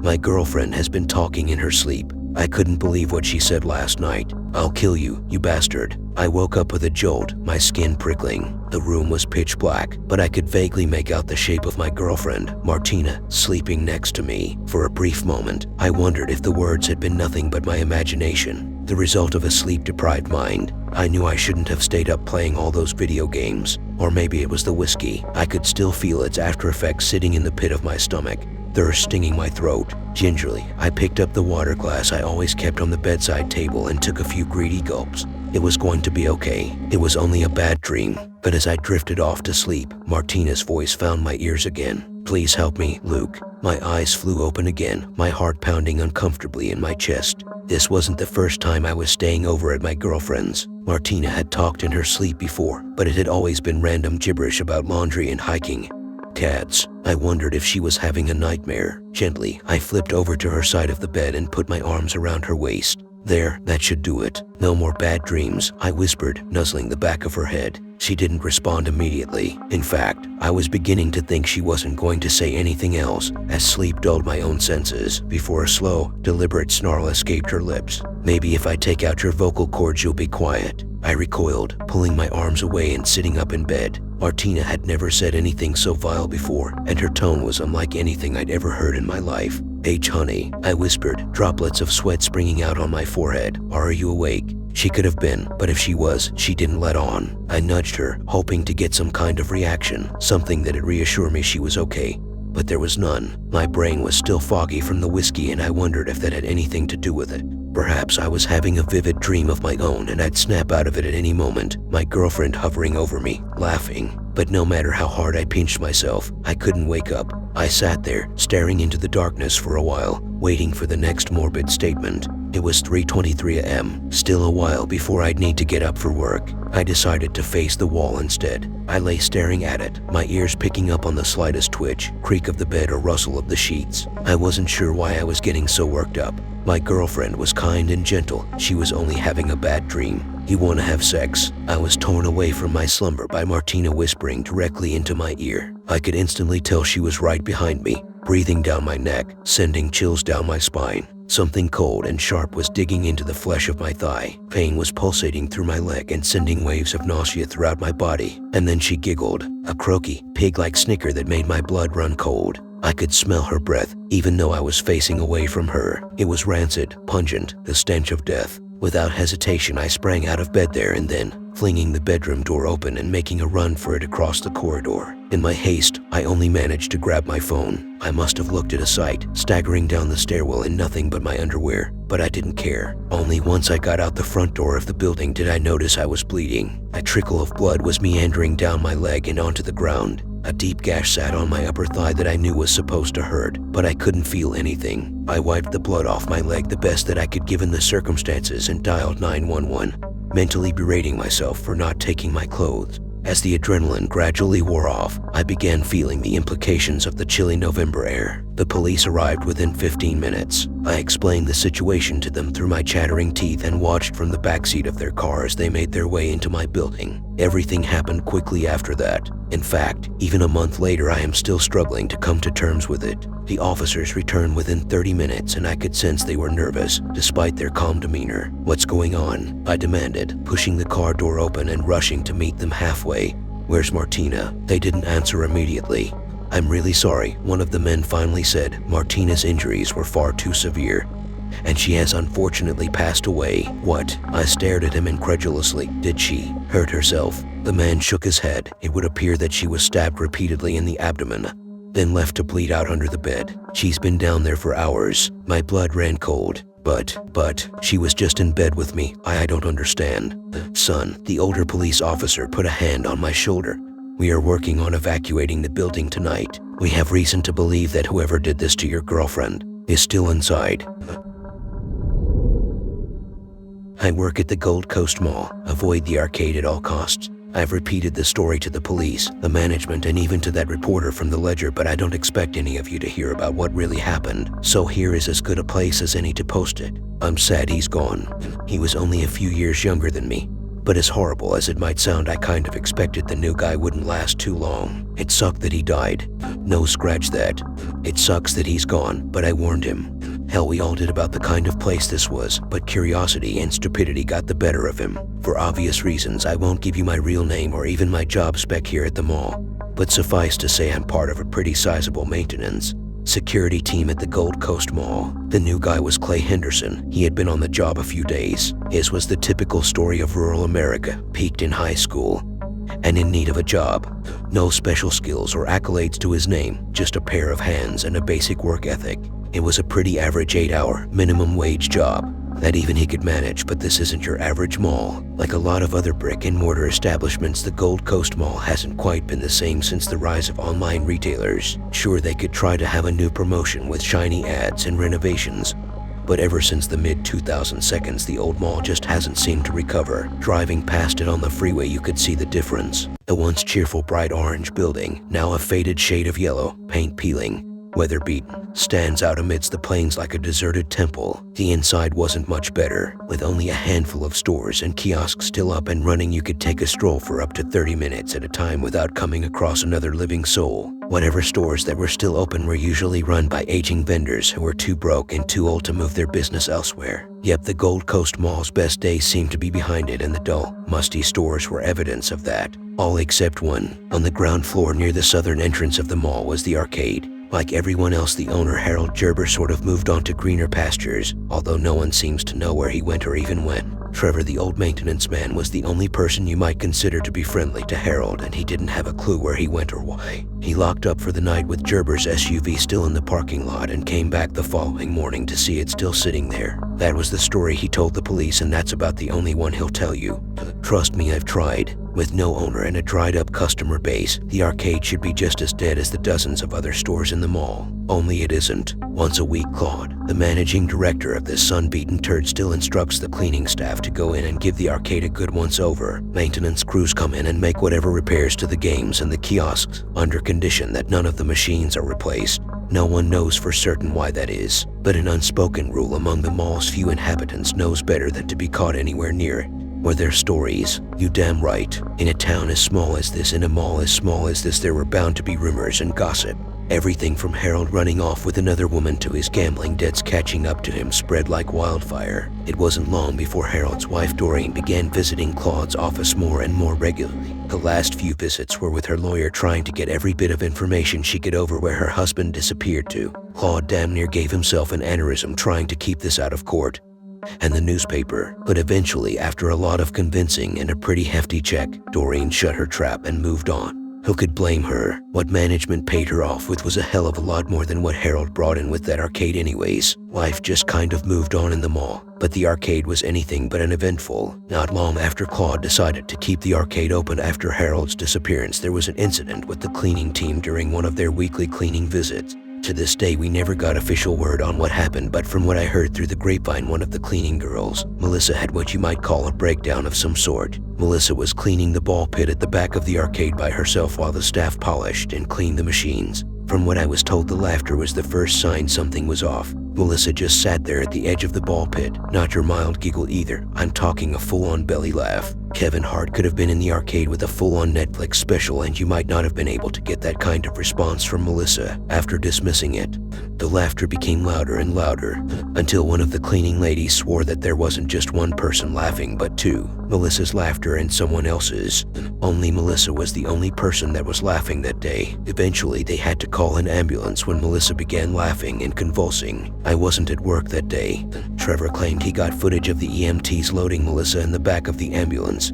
S1: My girlfriend has been talking in her sleep. I couldn't believe what she said last night. I'll kill you, you bastard. I woke up with a jolt, my skin prickling. The room was pitch black, but I could vaguely make out the shape of my girlfriend, Martina, sleeping next to me. For a brief moment, I wondered if the words had been nothing but my imagination, the result of a sleep-deprived mind. I knew I shouldn't have stayed up playing all those video games. Or maybe it was the whiskey. I could still feel its after effects sitting in the pit of my stomach, thirst stinging my throat. Gingerly, I picked up the water glass I always kept on the bedside table and took a few greedy gulps. It was going to be okay. It was only a bad dream. But as I drifted off to sleep, Martina's voice found my ears again. Please help me, Luke. My eyes flew open again, my heart pounding uncomfortably in my chest. This wasn't the first time I was staying over at my girlfriend's. Martina had talked in her sleep before, but it had always been random gibberish about laundry and hiking. Cats. I wondered if she was having a nightmare. Gently, I flipped over to her side of the bed and put my arms around her waist. There, that should do it. No more bad dreams, I whispered, nuzzling the back of her head. She didn't respond immediately. In fact, I was beginning to think she wasn't going to say anything else, as sleep dulled my own senses, before a slow, deliberate snarl escaped her lips. Maybe if I take out your vocal cords you'll be quiet. I recoiled, pulling my arms away and sitting up in bed. Martina had never said anything so vile before, and her tone was unlike anything I'd ever heard in my life. Honey, I whispered, droplets of sweat springing out on my forehead. Are you awake? She could have been, but if she was, she didn't let on. I nudged her, hoping to get some kind of reaction, something that'd reassure me she was okay. But there was none. My brain was still foggy from the whiskey, and I wondered if that had anything to do with it. Perhaps I was having a vivid dream of my own and I'd snap out of it at any moment, my girlfriend hovering over me, laughing. But no matter how hard I pinched myself, I couldn't wake up. I sat there, staring into the darkness for a while, waiting for the next morbid statement. It was 3:23 a.m., still a while before I'd need to get up for work. I decided to face the wall instead. I lay staring at it, my ears picking up on the slightest twitch, creak of the bed or rustle of the sheets. I wasn't sure why I was getting so worked up. My girlfriend was kind and gentle. She was only having a bad dream. You want to have sex? I was torn away from my slumber by Martina whispering directly into my ear. I could instantly tell she was right behind me, breathing down my neck, sending chills down my spine. Something cold and sharp was digging into the flesh of my thigh. Pain was pulsating through my leg and sending waves of nausea throughout my body. And then she giggled, a croaky, pig-like snicker that made my blood run cold. I could smell her breath, even though I was facing away from her. It was rancid, pungent, the stench of death. Without hesitation, I sprang out of bed there and then, flinging the bedroom door open and making a run for it across the corridor. In my haste, I only managed to grab my phone. I must have looked at a sight, staggering down the stairwell in nothing but my underwear, but I didn't care. Only once I got out the front door of the building did I notice I was bleeding. A trickle of blood was meandering down my leg and onto the ground. A deep gash sat on my upper thigh that I knew was supposed to hurt, but I couldn't feel anything. I wiped the blood off my leg the best that I could given the circumstances and dialed 911, mentally berating myself for not taking my clothes. As the adrenaline gradually wore off, I began feeling the implications of the chilly November air. The police arrived within 15 minutes. I explained the situation to them through my chattering teeth and watched from the backseat of their car as they made their way into my building. Everything happened quickly after that. In fact, even a month later, I am still struggling to come to terms with it. The officers returned within 30 minutes and I could sense they were nervous, despite their calm demeanor. "What's going on?" I demanded, pushing the car door open and rushing to meet them halfway. "Where's Martina?" They didn't answer immediately. "I'm really sorry," one of the men finally said. "Martina's injuries were far too severe, and she has unfortunately passed away." "What?" I stared at him incredulously. "Did she hurt herself?" The man shook his head. It would appear that she was stabbed repeatedly in the abdomen, then left to bleed out under the bed. "She's been down there for hours." My blood ran cold. But, she was just in bed with me. I don't understand." "Son," the older police officer put a hand on my shoulder. "We are working on evacuating the building tonight. We have reason to believe that whoever did this to your girlfriend is still inside." I work at the Gold Coast Mall. Avoid the arcade at all costs. I've repeated the story to the police, the management, and even to that reporter from the Ledger, but I don't expect any of you to hear about what really happened. So here is as good a place as any to post it. I'm sad he's gone. He was only a few years younger than me, But as horrible as it might sound, I kind of expected the new guy wouldn't last too long. It sucked that he died. No, scratch that. It sucks that he's gone, but I warned him. Hell, we all did about the kind of place this was, but curiosity and stupidity got the better of him. For obvious reasons, I won't give you my real name or even my job spec here at the mall. But suffice to say, I'm part of a pretty sizable maintenance security team at the Gold Coast Mall. The new guy was Clay Henderson. He had been on the job a few days. His was the typical story of rural America, peaked in high school and in need of a job. No special skills or accolades to his name, just a pair of hands and a basic work ethic. It was a pretty average 8-hour minimum wage job that even he could manage, but this isn't your average mall. Like a lot of other brick-and-mortar establishments, the Gold Coast Mall hasn't quite been the same since the rise of online retailers. Sure, they could try to have a new promotion with shiny ads and renovations, but ever since the mid-2000s, the old mall just hasn't seemed to recover. Driving past it on the freeway, you could see the difference. The once cheerful bright orange building, now a faded shade of yellow, paint peeling, weather-beaten, stands out amidst the plains like a deserted temple. The inside wasn't much better. With only a handful of stores and kiosks still up and running, you could take a stroll for up to 30 minutes at a time without coming across another living soul. Whatever stores that were still open were usually run by aging vendors who were too broke and too old to move their business elsewhere. Yep, the Gold Coast Mall's best days seemed to be behind it, and the dull, musty stores were evidence of that. All except one. On the ground floor near the southern entrance of the mall was the arcade. Like everyone else, the owner, Harold Gerber, sort of moved on to greener pastures, although no one seems to know where he went or even when. Trevor, the old maintenance man, was the only person you might consider to be friendly to Harold, and he didn't have a clue where he went or why. He locked up for the night with Gerber's SUV still in the parking lot and came back the following morning to see it still sitting there. That was the story he told the police, and that's about the only one he'll tell you. Trust me, I've tried. With no owner and a dried-up customer base, the arcade should be just as dead as the dozens of other stores in the mall. Only it isn't. Once a week, Claude, the managing director of this sun-beaten turd, still instructs the cleaning staff to go in and give the arcade a good once-over. Maintenance crews come in and make whatever repairs to the games and the kiosks, under condition that none of the machines are replaced. No one knows for certain why that is, but an unspoken rule among the mall's few inhabitants knows better than to be caught anywhere near it. Were there stories? You damn right. In a town as small as this, in a mall as small as this, there were bound to be rumors and gossip. Everything from Harold running off with another woman to his gambling debts catching up to him spread like wildfire. It wasn't long before Harold's wife Doreen began visiting Claude's office more and more regularly. The last few visits were with her lawyer, trying to get every bit of information she could over where her husband disappeared to. Claude damn near gave himself an aneurysm trying to keep this out of court and the newspaper, but eventually, after a lot of convincing and a pretty hefty check, Doreen shut her trap and moved on. Who could blame her? What management paid her off with was a hell of a lot more than what Harold brought in with that arcade anyways. Life just kind of moved on in the mall, but the arcade was anything but uneventful. Not long after Claude decided to keep the arcade open after Harold's disappearance, there was an incident with the cleaning team during one of their weekly cleaning visits. To this day, we never got official word on what happened, but from what I heard through the grapevine, one of the cleaning girls, Melissa, had what you might call a breakdown of some sort. Melissa was cleaning the ball pit at the back of the arcade by herself while the staff polished and cleaned the machines. From what I was told, the laughter was the first sign something was off. Melissa just sat there at the edge of the ball pit. Not your mild giggle either. I'm talking a full-on belly laugh. Kevin Hart could have been in the arcade with a full-on Netflix special, and you might not have been able to get that kind of response from Melissa. After dismissing it, the laughter became louder and louder, until one of the cleaning ladies swore that there wasn't just one person laughing, but two. Melissa's laughter and someone else's. Only Melissa was the only person that was laughing that day. Eventually, they had to call an ambulance when Melissa began laughing and convulsing. I wasn't at work that day. Trevor claimed he got footage of the EMTs loading Melissa in the back of the ambulance,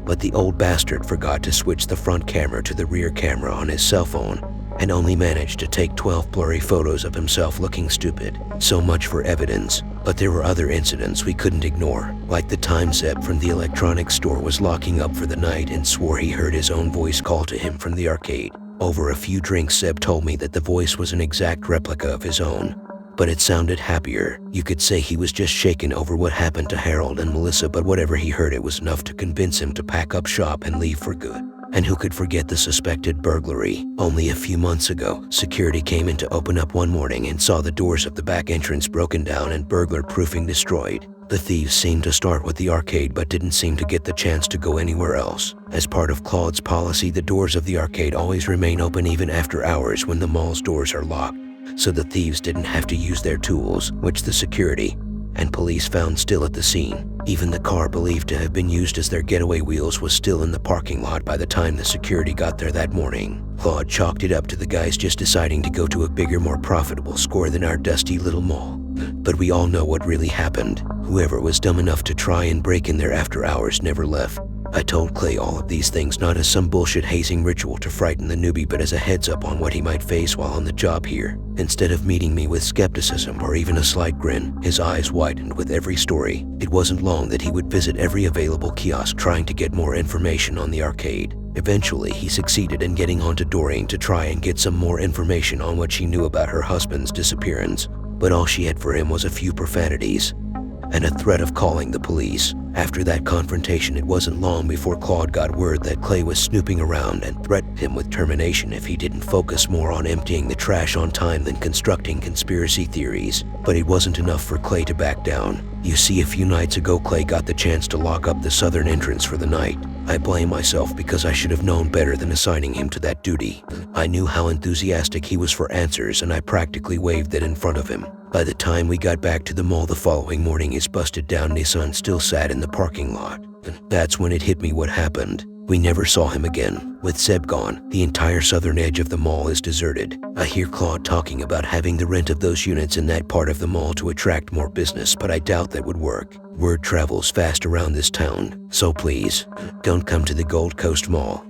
S1: but the old bastard forgot to switch the front camera to the rear camera on his cell phone and only managed to take 12 blurry photos of himself looking stupid. So much for evidence. But there were other incidents we couldn't ignore, like the time Zeb from the electronics store was locking up for the night and swore he heard his own voice call to him from the arcade. Over a few drinks, Zeb told me that the voice was an exact replica of his own, but it sounded happier. You could say he was just shaken over what happened to Harold and Melissa, but whatever he heard, it was enough to convince him to pack up shop and leave for good. And who could forget the suspected burglary? Only a few months ago, security came in to open up one morning and saw the doors of the back entrance broken down and burglar-proofing destroyed. The thieves seemed to start with the arcade but didn't seem to get the chance to go anywhere else. As part of Claude's policy, the doors of the arcade always remain open even after hours when the mall's doors are locked, so the thieves didn't have to use their tools, which the security and police found still at the scene. Even the car believed to have been used as their getaway wheels was still in the parking lot by the time the security got there that morning. Claude chalked it up to the guys just deciding to go to a bigger, more profitable score than our dusty little mall. But we all know what really happened. Whoever was dumb enough to try and break in there after hours never left. I told Clay all of these things not as some bullshit hazing ritual to frighten the newbie, but as a heads up on what he might face while on the job here. Instead of meeting me with skepticism or even a slight grin, his eyes widened with every story. It wasn't long that he would visit every available kiosk trying to get more information on the arcade. Eventually, he succeeded in getting onto Doreen to try and get some more information on what she knew about her husband's disappearance. But all she had for him was a few profanities and a threat of calling the police. After that confrontation, it wasn't long before Claude got word that Clay was snooping around and threatened him with termination if he didn't focus more on emptying the trash on time than constructing conspiracy theories. But it wasn't enough for Clay to back down. You see, a few nights ago, Clay got the chance to lock up the southern entrance for the night. I blame myself because I should have known better than assigning him to that duty. I knew how enthusiastic he was for answers, and I practically waved it in front of him. By the time we got back to the mall the following morning, his busted-down Nissan still sat in the parking lot. That's when it hit me what happened. We never saw him again. With Seb gone, the entire southern edge of the mall is deserted. I hear Claude talking about having the rent of those units in that part of the mall to attract more business, but I doubt that would work. Word travels fast around this town, so please, don't come to the Gold Coast Mall.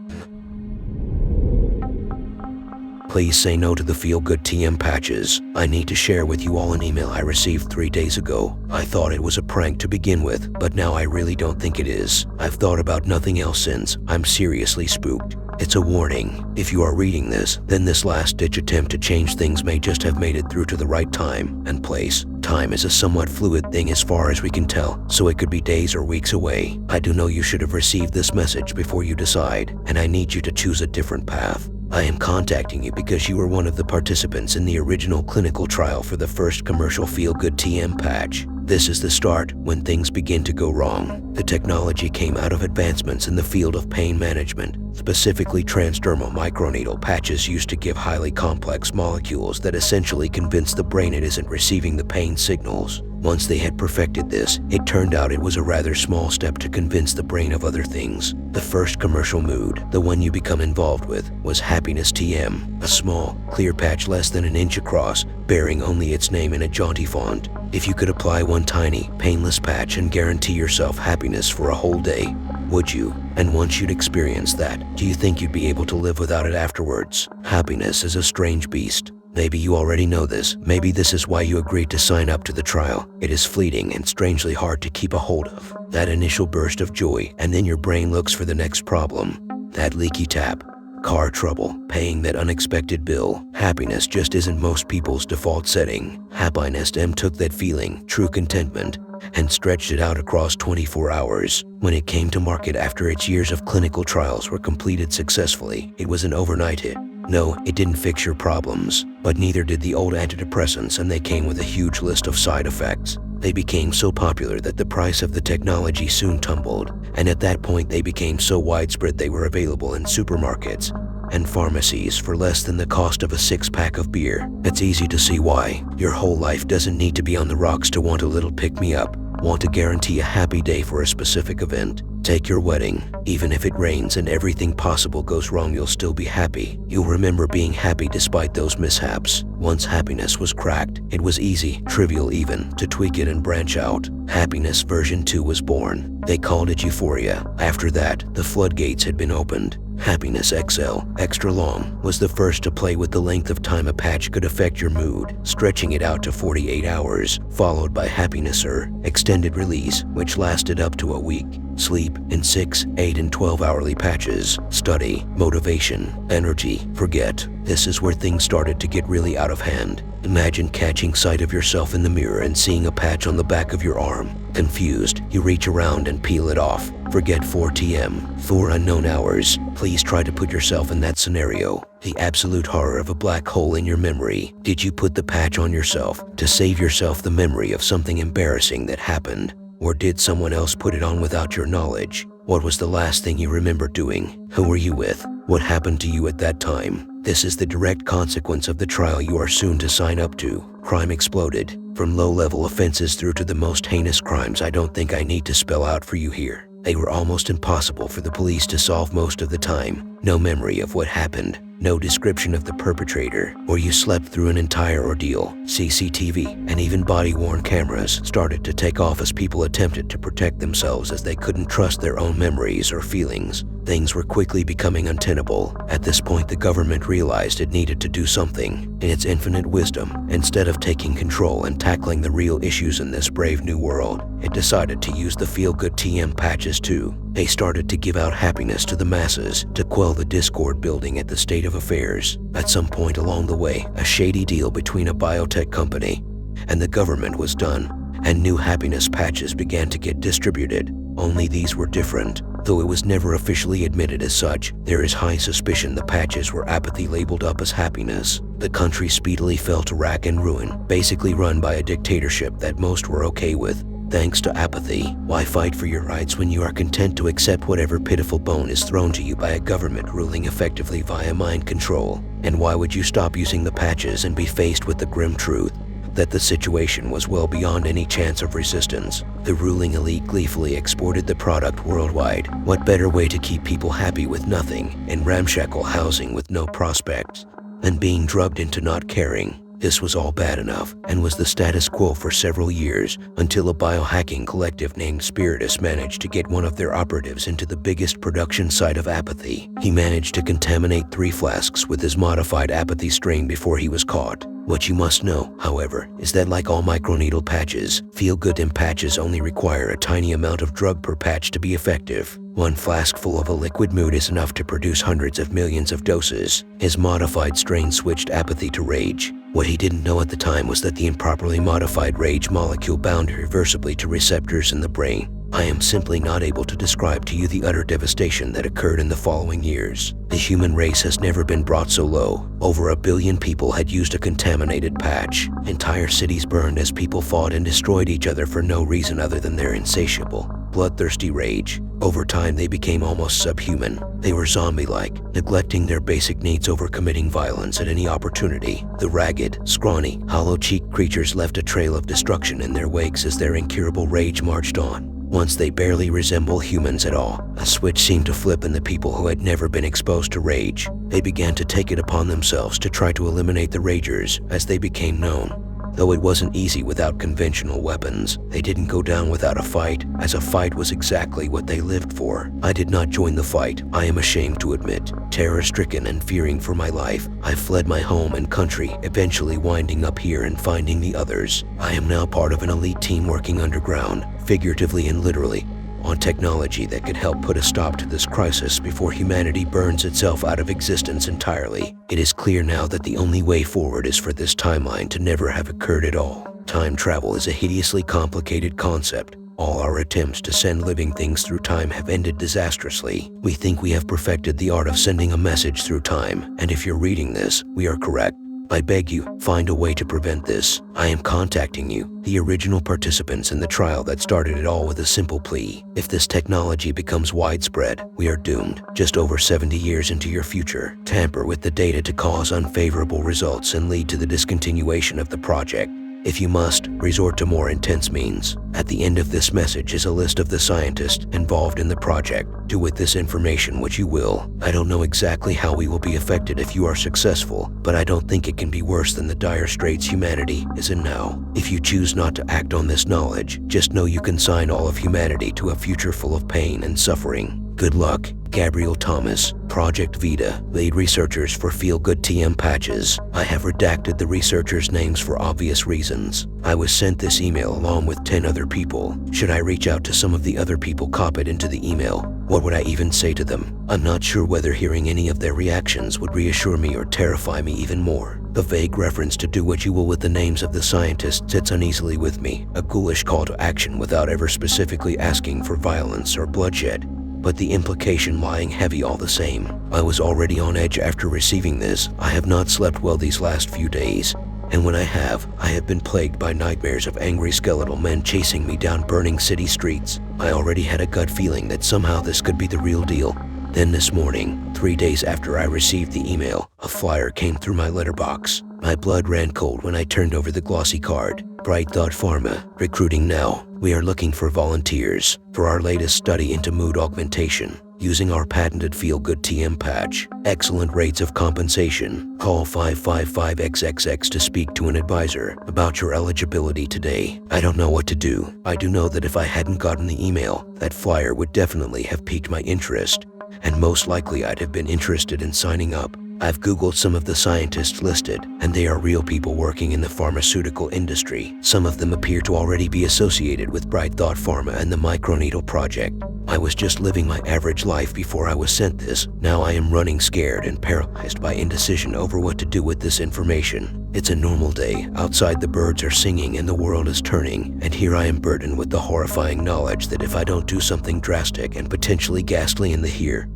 S1: Please say no to the feel-good TM patches. I need to share with you all an email I received 3 days ago. I thought it was a prank to begin with, but now I really don't think it is. I've thought about nothing else since. I'm seriously spooked. It's a warning. If you are reading this, then this last-ditch attempt to change things may just have made it through to the right time and place. Time is a somewhat fluid thing as far as we can tell, so it could be days or weeks away. I do know you should have received this message before you decide, and I need you to choose a different path. I am contacting you because you were one of the participants in the original clinical trial for the first commercial feel-good TM patch. This is the start when things begin to go wrong. The technology came out of advancements in the field of pain management, specifically transdermal microneedle patches used to give highly complex molecules that essentially convince the brain it isn't receiving the pain signals. Once they had perfected this, it turned out it was a rather small step to convince the brain of other things. The first commercial mood, the one you become involved with, was Happiness TM, a small, clear patch less than an inch across, bearing only its name in a jaunty font. If you could apply one tiny, painless patch and guarantee yourself happiness for a whole day, would you? And once you'd experienced that, do you think you'd be able to live without it afterwards? Happiness is a strange beast. Maybe you already know this. Maybe this is why you agreed to sign up to the trial. It is fleeting and strangely hard to keep a hold of. That initial burst of joy, and then your brain looks for the next problem. That leaky tap. Car trouble, paying that unexpected bill. Happiness just isn't most people's default setting. Happiness took that feeling, true contentment, and stretched it out across 24 hours. When it came to market after its years of clinical trials were completed successfully, it was an overnight hit. No, it didn't fix your problems, but neither did the old antidepressants, and they came with a huge list of side effects. They became so popular that the price of the technology soon tumbled, and at that point they became so widespread they were available in supermarkets and pharmacies for less than the cost of a 6-pack of beer. It's easy to see why. Your whole life doesn't need to be on the rocks to want a little pick-me-up. Want to guarantee a happy day for a specific event? Take your wedding. Even if it rains and everything possible goes wrong, you'll still be happy. You'll remember being happy despite those mishaps. Once happiness was cracked, it was easy, trivial even, to tweak it and branch out. Happiness version 2 was born. They called it Euphoria. After that, the floodgates had been opened. Happiness XL, extra long, was the first to play with the length of time a patch could affect your mood, stretching it out to 48 hours, followed by Happiness-er, extended release, which lasted up to a week. Sleep in 6, 8, and 12-hourly patches. Study, motivation, energy, forget. This is where things started to get really out of hand. Imagine catching sight of yourself in the mirror and seeing a patch on the back of your arm. Confused, you reach around and peel it off. Forget 4TM, 4 unknown hours. Please try to put yourself in that scenario. The absolute horror of a black hole in your memory. Did you put the patch on yourself to save yourself the memory of something embarrassing that happened? Or did someone else put it on without your knowledge? What was the last thing you remember doing? Who were you with? What happened to you at that time? This is the direct consequence of the trial you are soon to sign up to. Crime exploded. From low-level offenses through to the most heinous crimes I don't think I need to spell out for you here. They were almost impossible for the police to solve most of the time. No memory of what happened, no description of the perpetrator, or you slept through an entire ordeal. CCTV and even body-worn cameras started to take off as people attempted to protect themselves as they couldn't trust their own memories or feelings. Things were quickly becoming untenable. At this point, the government realized it needed to do something. In its infinite wisdom, instead of taking control and tackling the real issues in this brave new world, it decided to use the feel-good TM patches too. They started to give out happiness to the masses to quell the discord building at the state of affairs. At some point along the way, a shady deal between a biotech company and the government was done, and new happiness patches began to get distributed. Only these were different. Though it was never officially admitted as such, there is high suspicion the patches were apathy labeled up as happiness. The country speedily fell to rack and ruin, basically run by a dictatorship that most were okay with. Thanks to apathy. Why fight for your rights when you are content to accept whatever pitiful bone is thrown to you by a government ruling effectively via mind control? And why would you stop using the patches and be faced with the grim truth that the situation was well beyond any chance of resistance? The ruling elite gleefully exported the product worldwide. What better way to keep people happy with nothing and ramshackle housing with no prospects than being drugged into not caring? This was all bad enough and was the status quo for several years until a biohacking collective named Spiritus managed to get one of their operatives into the biggest production site of apathy. He managed to contaminate 3 flasks with his modified apathy strain before he was caught. What you must know, however, is that like all microneedle patches, feel-good patches only require a tiny amount of drug per patch to be effective. 1 flask full of a liquid mood is enough to produce hundreds of millions of doses. His modified strain switched apathy to rage. What he didn't know at the time was that the improperly modified rage molecule bound irreversibly to receptors in the brain. I am simply not able to describe to you the utter devastation that occurred in the following years. The human race has never been brought so low. Over 1 billion people had used a contaminated patch. Entire cities burned as people fought and destroyed each other for no reason other than their insatiable, bloodthirsty rage. Over time, they became almost subhuman. They were zombie-like, neglecting their basic needs over committing violence at any opportunity. The ragged, scrawny, hollow-cheeked creatures left a trail of destruction in their wakes as their incurable rage marched on. Once they barely resemble humans at all, a switch seemed to flip in the people who had never been exposed to rage. They began to take it upon themselves to try to eliminate the ragers as they became known. Though it wasn't easy without conventional weapons, they didn't go down without a fight, as a fight was exactly what they lived for. I did not join the fight, I am ashamed to admit. Terror-stricken and fearing for my life, I fled my home and country, eventually winding up here and finding the others. I am now part of an elite team working underground, figuratively and literally, on technology that could help put a stop to this crisis before humanity burns itself out of existence entirely. It is clear now that the only way forward is for this timeline to never have occurred at all. Time travel is a hideously complicated concept. All our attempts to send living things through time have ended disastrously. We think we have perfected the art of sending a message through time, and if you're reading this, we are correct. I beg you, find a way to prevent this. I am contacting you, the original participants in the trial that started it all, with a simple plea. If this technology becomes widespread, we are doomed. Just over 70 years into your future, tamper with the data to cause unfavorable results and lead to the discontinuation of the project. If you must, resort to more intense means. At the end of this message is a list of the scientists involved in the project. Do with this information what you will. I don't know exactly how we will be affected if you are successful, but I don't think it can be worse than the dire straits humanity is in now. If you choose not to act on this knowledge, just know you consign all of humanity to a future full of pain and suffering. Good luck. Gabriel Thomas, Project Vita, lead researchers for Feel Good TM patches. I have redacted the researchers' names for obvious reasons. I was sent this email along with 10 other people. Should I reach out to some of the other people copied into the email? What would I even say to them? I'm not sure whether hearing any of their reactions would reassure me or terrify me even more. The vague reference to do what you will with the names of the scientists sits uneasily with me, a ghoulish call to action without ever specifically asking for violence or bloodshed, but the implication lying heavy all the same. I was already on edge after receiving this. I have not slept well these last few days. And when I have been plagued by nightmares of angry skeletal men chasing me down burning city streets. I already had a gut feeling that somehow this could be the real deal. Then this morning, 3 days after I received the email, a flyer came through my letterbox. My blood ran cold when I turned over the glossy card. Bright Thought Pharma, recruiting now. We are looking for volunteers for our latest study into mood augmentation. Using our patented feel-good TM patch. Excellent rates of compensation. Call 555XXX to speak to an advisor about your eligibility today. I don't know what to do. I do know that if I hadn't gotten the email, that flyer would definitely have piqued my interest. And most likely I'd have been interested in signing up. I've Googled some of the scientists listed, and they are real people working in the pharmaceutical industry. Some of them appear to already be associated with Bright Thought Pharma and the Microneedle Project. I was just living my average life before I was sent this. Now I am running scared and paralyzed by indecision over what to do with this information. It's a normal day. Outside the birds are singing and the world is turning, and here I am burdened with the horrifying knowledge that if I don't do something drastic and potentially ghastly in the here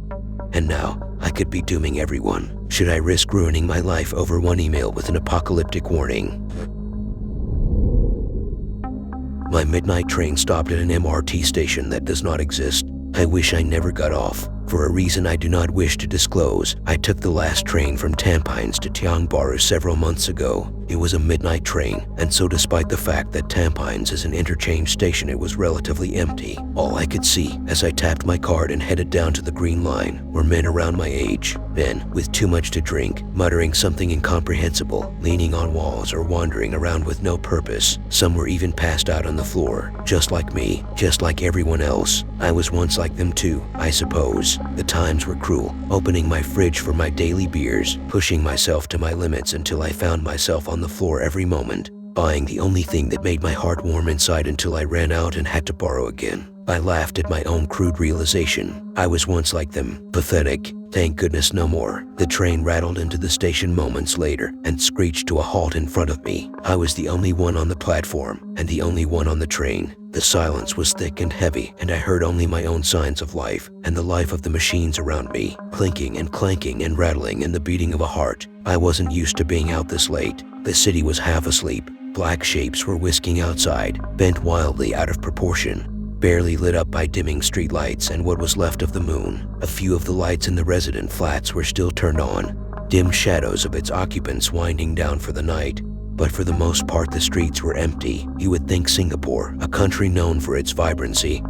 S1: and now, I could be dooming everyone. Should I risk ruining my life over one email with an apocalyptic warning? My midnight train stopped at an MRT station that does not exist. I wish I never got off. For a reason I do not wish to disclose, I took the last train from Tampines to Tiongbaru several months ago. It was a midnight train, and so despite the fact that Tampines is an interchange station, it was relatively empty. All I could see as I tapped my card and headed down to the Green Line were men around my age, men with too much to drink, muttering something incomprehensible, leaning on walls or wandering around with no purpose. Some were even passed out on the floor, just like me, just like everyone else. I was once like them too, I suppose. The times were cruel, opening my fridge for my daily beers, pushing myself to my limits until I found myself on the floor every moment, buying the only thing that made my heart warm inside until I ran out and had to borrow again. I laughed at my own crude realization. I was once like them, pathetic. Thank goodness no more. The train rattled into the station moments later and screeched to a halt in front of me. I was the only one on the platform and the only one on the train. The silence was thick and heavy, and I heard only my own signs of life and the life of the machines around me, clinking and clanking and rattling and the beating of a heart. I wasn't used to being out this late. The city was half asleep. Black shapes were whisking outside, bent wildly out of proportion, barely lit up by dimming streetlights and what was left of the moon. A few of the lights in the resident flats were still turned on, dim shadows of its occupants winding down for the night. But for the most part the streets were empty. You would think Singapore, a country known for its vibrancy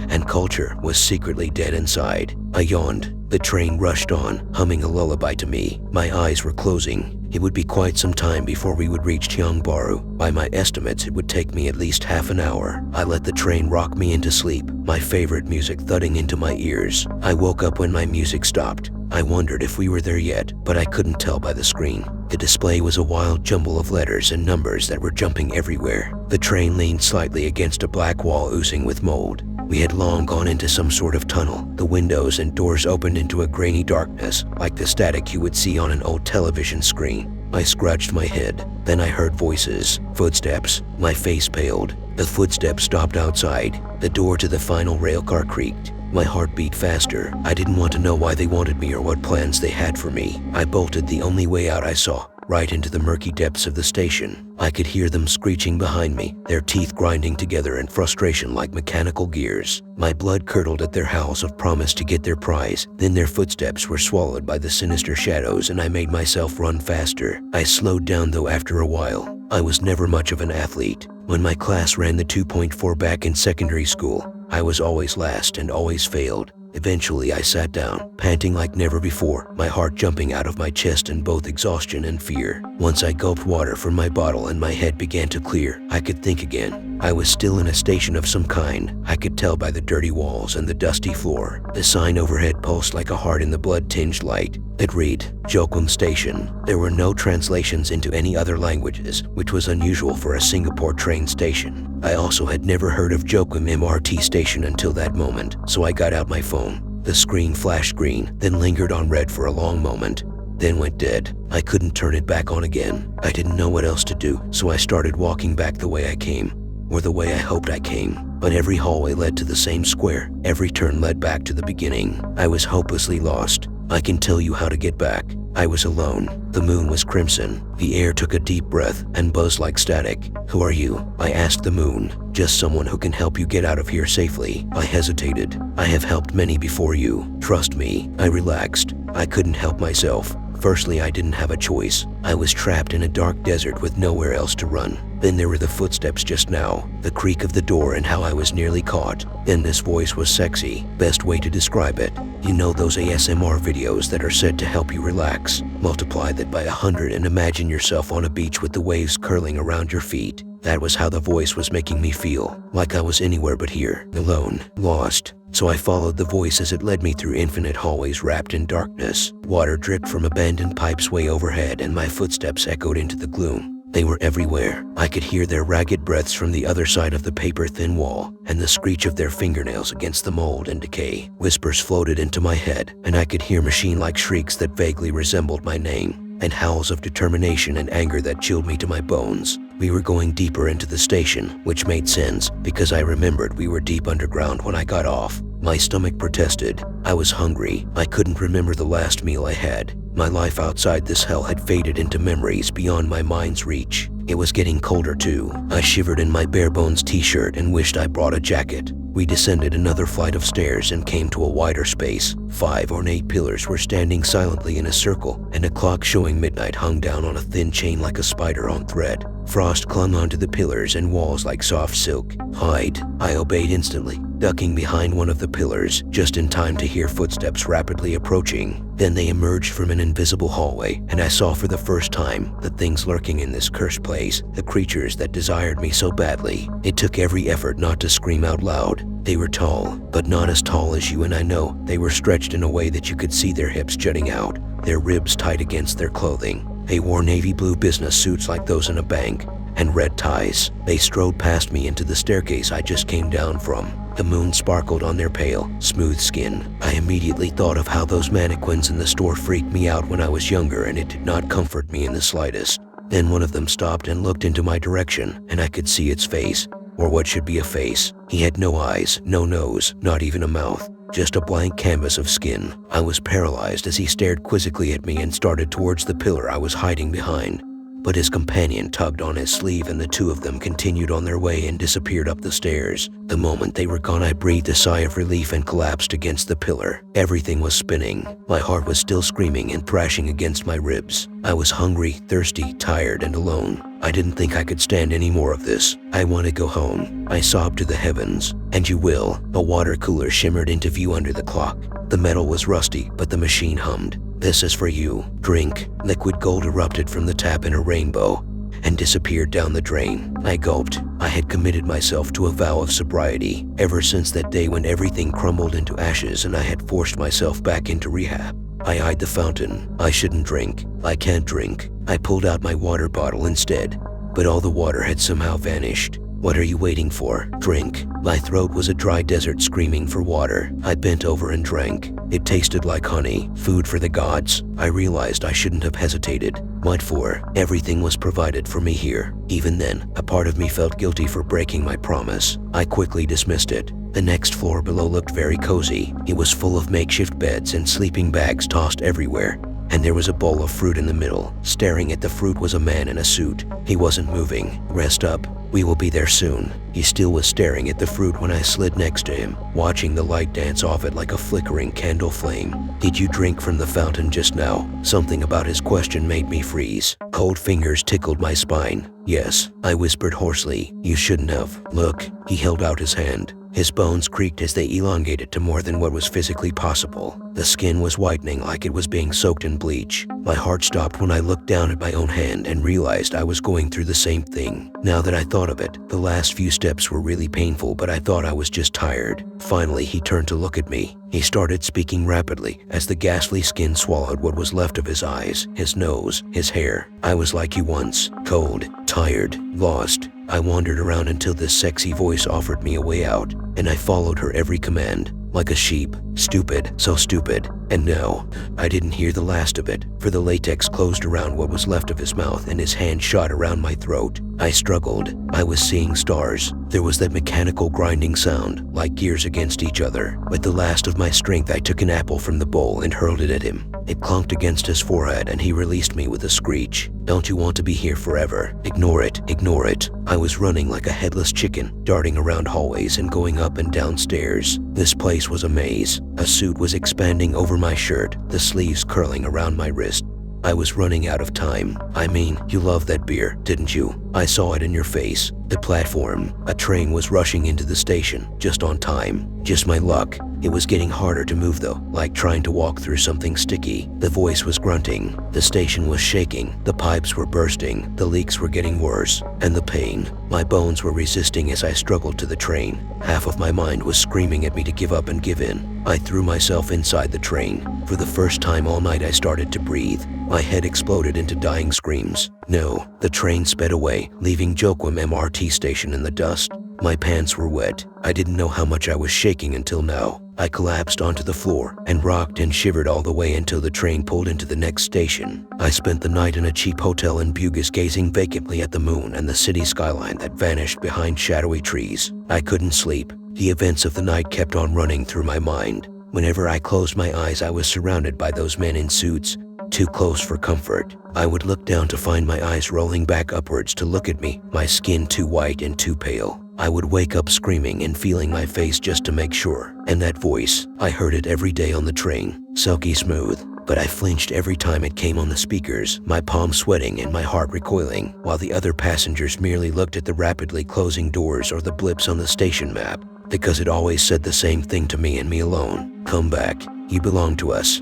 S1: and culture, was secretly dead inside. I yawned. The train rushed on, humming a lullaby to me. My eyes were closing. It would be quite some time before we would reach Tiongbaru. By my estimates, it would take me at least half an hour. I let the train rock me into sleep, my favorite music thudding into my ears. I woke up when my music stopped. I wondered if we were there yet, but I couldn't tell by the screen. The display was a wild jumble of letters and numbers that were jumping everywhere. The train leaned slightly against a black wall oozing with mold. We had long gone into some sort of tunnel. The windows and doors opened into a grainy darkness, like the static you would see on an old television screen. I scratched my head. Then I heard voices, footsteps. My face paled. The footsteps stopped outside. The door to the final railcar creaked. My heart beat faster. I didn't want to know why they wanted me or what plans they had for me. I bolted the only way out I saw, right into the murky depths of the station. I could hear them screeching behind me, their teeth grinding together in frustration like mechanical gears. My blood curdled at their howls of promise to get their prize. Then their footsteps were swallowed by the sinister shadows and I made myself run faster. I slowed down though after a while. I was never much of an athlete. When my class ran the 2.4 back in secondary school, I was always last and always failed. Eventually I sat down, panting like never before, my heart jumping out of my chest in both exhaustion and fear. Once I gulped water from my bottle and my head began to clear, I could think again. I was still in a station of some kind. I could tell by the dirty walls and the dusty floor. The sign overhead pulsed like a heart in the blood-tinged light. It read, Jokum Station. There were no translations into any other languages, which was unusual for a Singapore train station. I also had never heard of Jokum MRT station until that moment, so I got out my phone. The screen flashed green, then lingered on red for a long moment, then went dead. I couldn't turn it back on again. I didn't know what else to do, so I started walking back the way I came, or the way I hoped I came. But every hallway led to the same square. Every turn led back to the beginning. I was hopelessly lost. I can tell you how to get back. I was alone. The moon was crimson. The air took a deep breath and buzzed like static. "Who are you?" I asked the moon. "Just someone who can help you get out of here safely." I hesitated. "I have helped many before you. Trust me." I relaxed. I couldn't help myself. Firstly, I didn't have a choice. I was trapped in a dark desert with nowhere else to run. Then there were the footsteps just now, the creak of the door, and how I was nearly caught. Then this voice was sexy. Best way to describe it. You know those ASMR videos that are said to help you relax? Multiply that by 100 and imagine yourself on a beach with the waves curling around your feet. That was how the voice was making me feel, like I was anywhere but here, alone, lost. So I followed the voice as it led me through infinite hallways wrapped in darkness. Water dripped from abandoned pipes way overhead, and my footsteps echoed into the gloom. They were everywhere. I could hear their ragged breaths from the other side of the paper-thin wall, and the screech of their fingernails against the mold and decay. Whispers floated into my head, and I could hear machine-like shrieks that vaguely resembled my name, and howls of determination and anger that chilled me to my bones. We were going deeper into the station, which made sense because I remembered we were deep underground when I got off. My stomach protested. I was hungry. I couldn't remember the last meal I had. My life outside this hell had faded into memories beyond my mind's reach. It was getting colder too. I shivered in my bare-bones t-shirt and wished I brought a jacket. We descended another flight of stairs and came to a wider space. 5 ornate pillars were standing silently in a circle, and a clock showing midnight hung down on a thin chain like a spider on thread. Frost clung onto the pillars and walls like soft silk. "Hide." I obeyed instantly, ducking behind one of the pillars, just in time to hear footsteps rapidly approaching. Then they emerged from an invisible hallway, and I saw for the first time the things lurking in this cursed place, the creatures that desired me so badly. It took every effort not to scream out loud. They were tall, but not as tall as you and I know. They were stretched in a way that you could see their hips jutting out, their ribs tight against their clothing. They wore navy blue business suits like those in a bank, and red ties. They strode past me into the staircase I just came down from. The moon sparkled on their pale, smooth skin. I immediately thought of how those mannequins in the store freaked me out when I was younger, and it did not comfort me in the slightest. Then one of them stopped and looked into my direction, and I could see its face, or what should be a face. He had no eyes, no nose, not even a mouth. Just a blank canvas of skin. I was paralyzed as he stared quizzically at me and started towards the pillar I was hiding behind. But his companion tugged on his sleeve, and the two of them continued on their way and disappeared up the stairs. The moment they were gone, I breathed a sigh of relief and collapsed against the pillar. Everything was spinning. My heart was still screaming and thrashing against my ribs. I was hungry, thirsty, tired, and alone. I didn't think I could stand any more of this. I want to go home. I sobbed to the heavens. "And you will." A water cooler shimmered into view under the clock. The metal was rusty, but the machine hummed. "This is for you. Drink." Liquid gold erupted from the tap in a rainbow and disappeared down the drain. I gulped. I had committed myself to a vow of sobriety ever since that day when everything crumbled into ashes and I had forced myself back into rehab. I eyed the fountain. I shouldn't drink. I can't drink. I pulled out my water bottle instead, but all the water had somehow vanished. "What are you waiting for? Drink." My throat was a dry desert screaming for water. I bent over and drank. It tasted like honey, food for the gods. I realized I shouldn't have hesitated. What for? Everything was provided for me here. Even then, a part of me felt guilty for breaking my promise. I quickly dismissed it. The next floor below looked very cozy. It was full of makeshift beds and sleeping bags tossed everywhere. And there was a bowl of fruit in the middle. Staring at the fruit was a man in a suit. He wasn't moving. "Rest up. We will be there soon." He still was staring at the fruit when I slid next to him, watching the light dance off it like a flickering candle flame. "Did you drink from the fountain just now?" Something about his question made me freeze. Cold fingers tickled my spine. "Yes," I whispered hoarsely. "You shouldn't have. Look." He held out his hand. His bones creaked as they elongated to more than what was physically possible. The skin was whitening like it was being soaked in bleach. My heart stopped when I looked down at my own hand and realized I was going through the same thing. Now that I thought of it, the last few steps were really painful, but I thought I was just tired. Finally, he turned to look at me. He started speaking rapidly as the ghastly skin swallowed what was left of his eyes, his nose, his hair. "I was like you once, cold, tired, lost. I wandered around until this sexy voice offered me a way out, and I followed her every command, like a sheep. Stupid, so stupid. And now, I didn't hear the last of it, for the latex closed around what was left of his mouth and his hand shot around my throat. I struggled. I was seeing stars. There was that mechanical grinding sound, like gears against each other. With the last of my strength, I took an apple from the bowl and hurled it at him. It clunked against his forehead and he released me with a screech. Don't you want to be here forever? Ignore it, ignore it. I was running like a headless chicken, darting around hallways and going up and down stairs. This place was a maze. A suit was expanding over my shirt, the sleeves curling around my wrist. I was running out of time. I mean, you loved that beer, didn't you? I saw it in your face. The platform. A train was rushing into the station, just on time. Just my luck. It was getting harder to move though, like trying to walk through something sticky. The voice was grunting. The station was shaking. The pipes were bursting. The leaks were getting worse. And the pain. My bones were resisting as I struggled to the train. Half of my mind was screaming at me to give up and give in. I threw myself inside the train. For the first time all night I started to breathe. My head exploded into dying screams. No, the train sped away, leaving Jokum MRT station in the dust. My pants were wet. I didn't know how much I was shaking until now. I collapsed onto the floor and rocked and shivered all the way until the train pulled into the next station. I spent the night in a cheap hotel in Bugas gazing vacantly at the moon and the city skyline that vanished behind shadowy trees. I couldn't sleep. The events of the night kept on running through my mind. Whenever I closed my eyes, I was surrounded by those men in suits, too close for comfort. I would look down to find my eyes rolling back upwards to look at me, my skin too white and too pale. I would wake up screaming and feeling my face just to make sure. And that voice, I heard it every day on the train, silky smooth. But I flinched every time it came on the speakers, my palms sweating and my heart recoiling, while the other passengers merely looked at the rapidly closing doors or the blips on the station map, because it always said the same thing to me and me alone. Come back, you belong to us.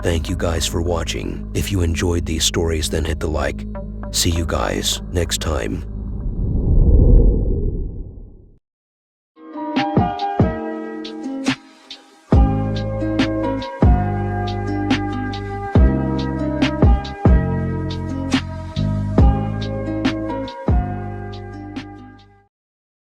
S1: Thank you guys for watching. If you enjoyed these stories, then hit the like. See you guys next time.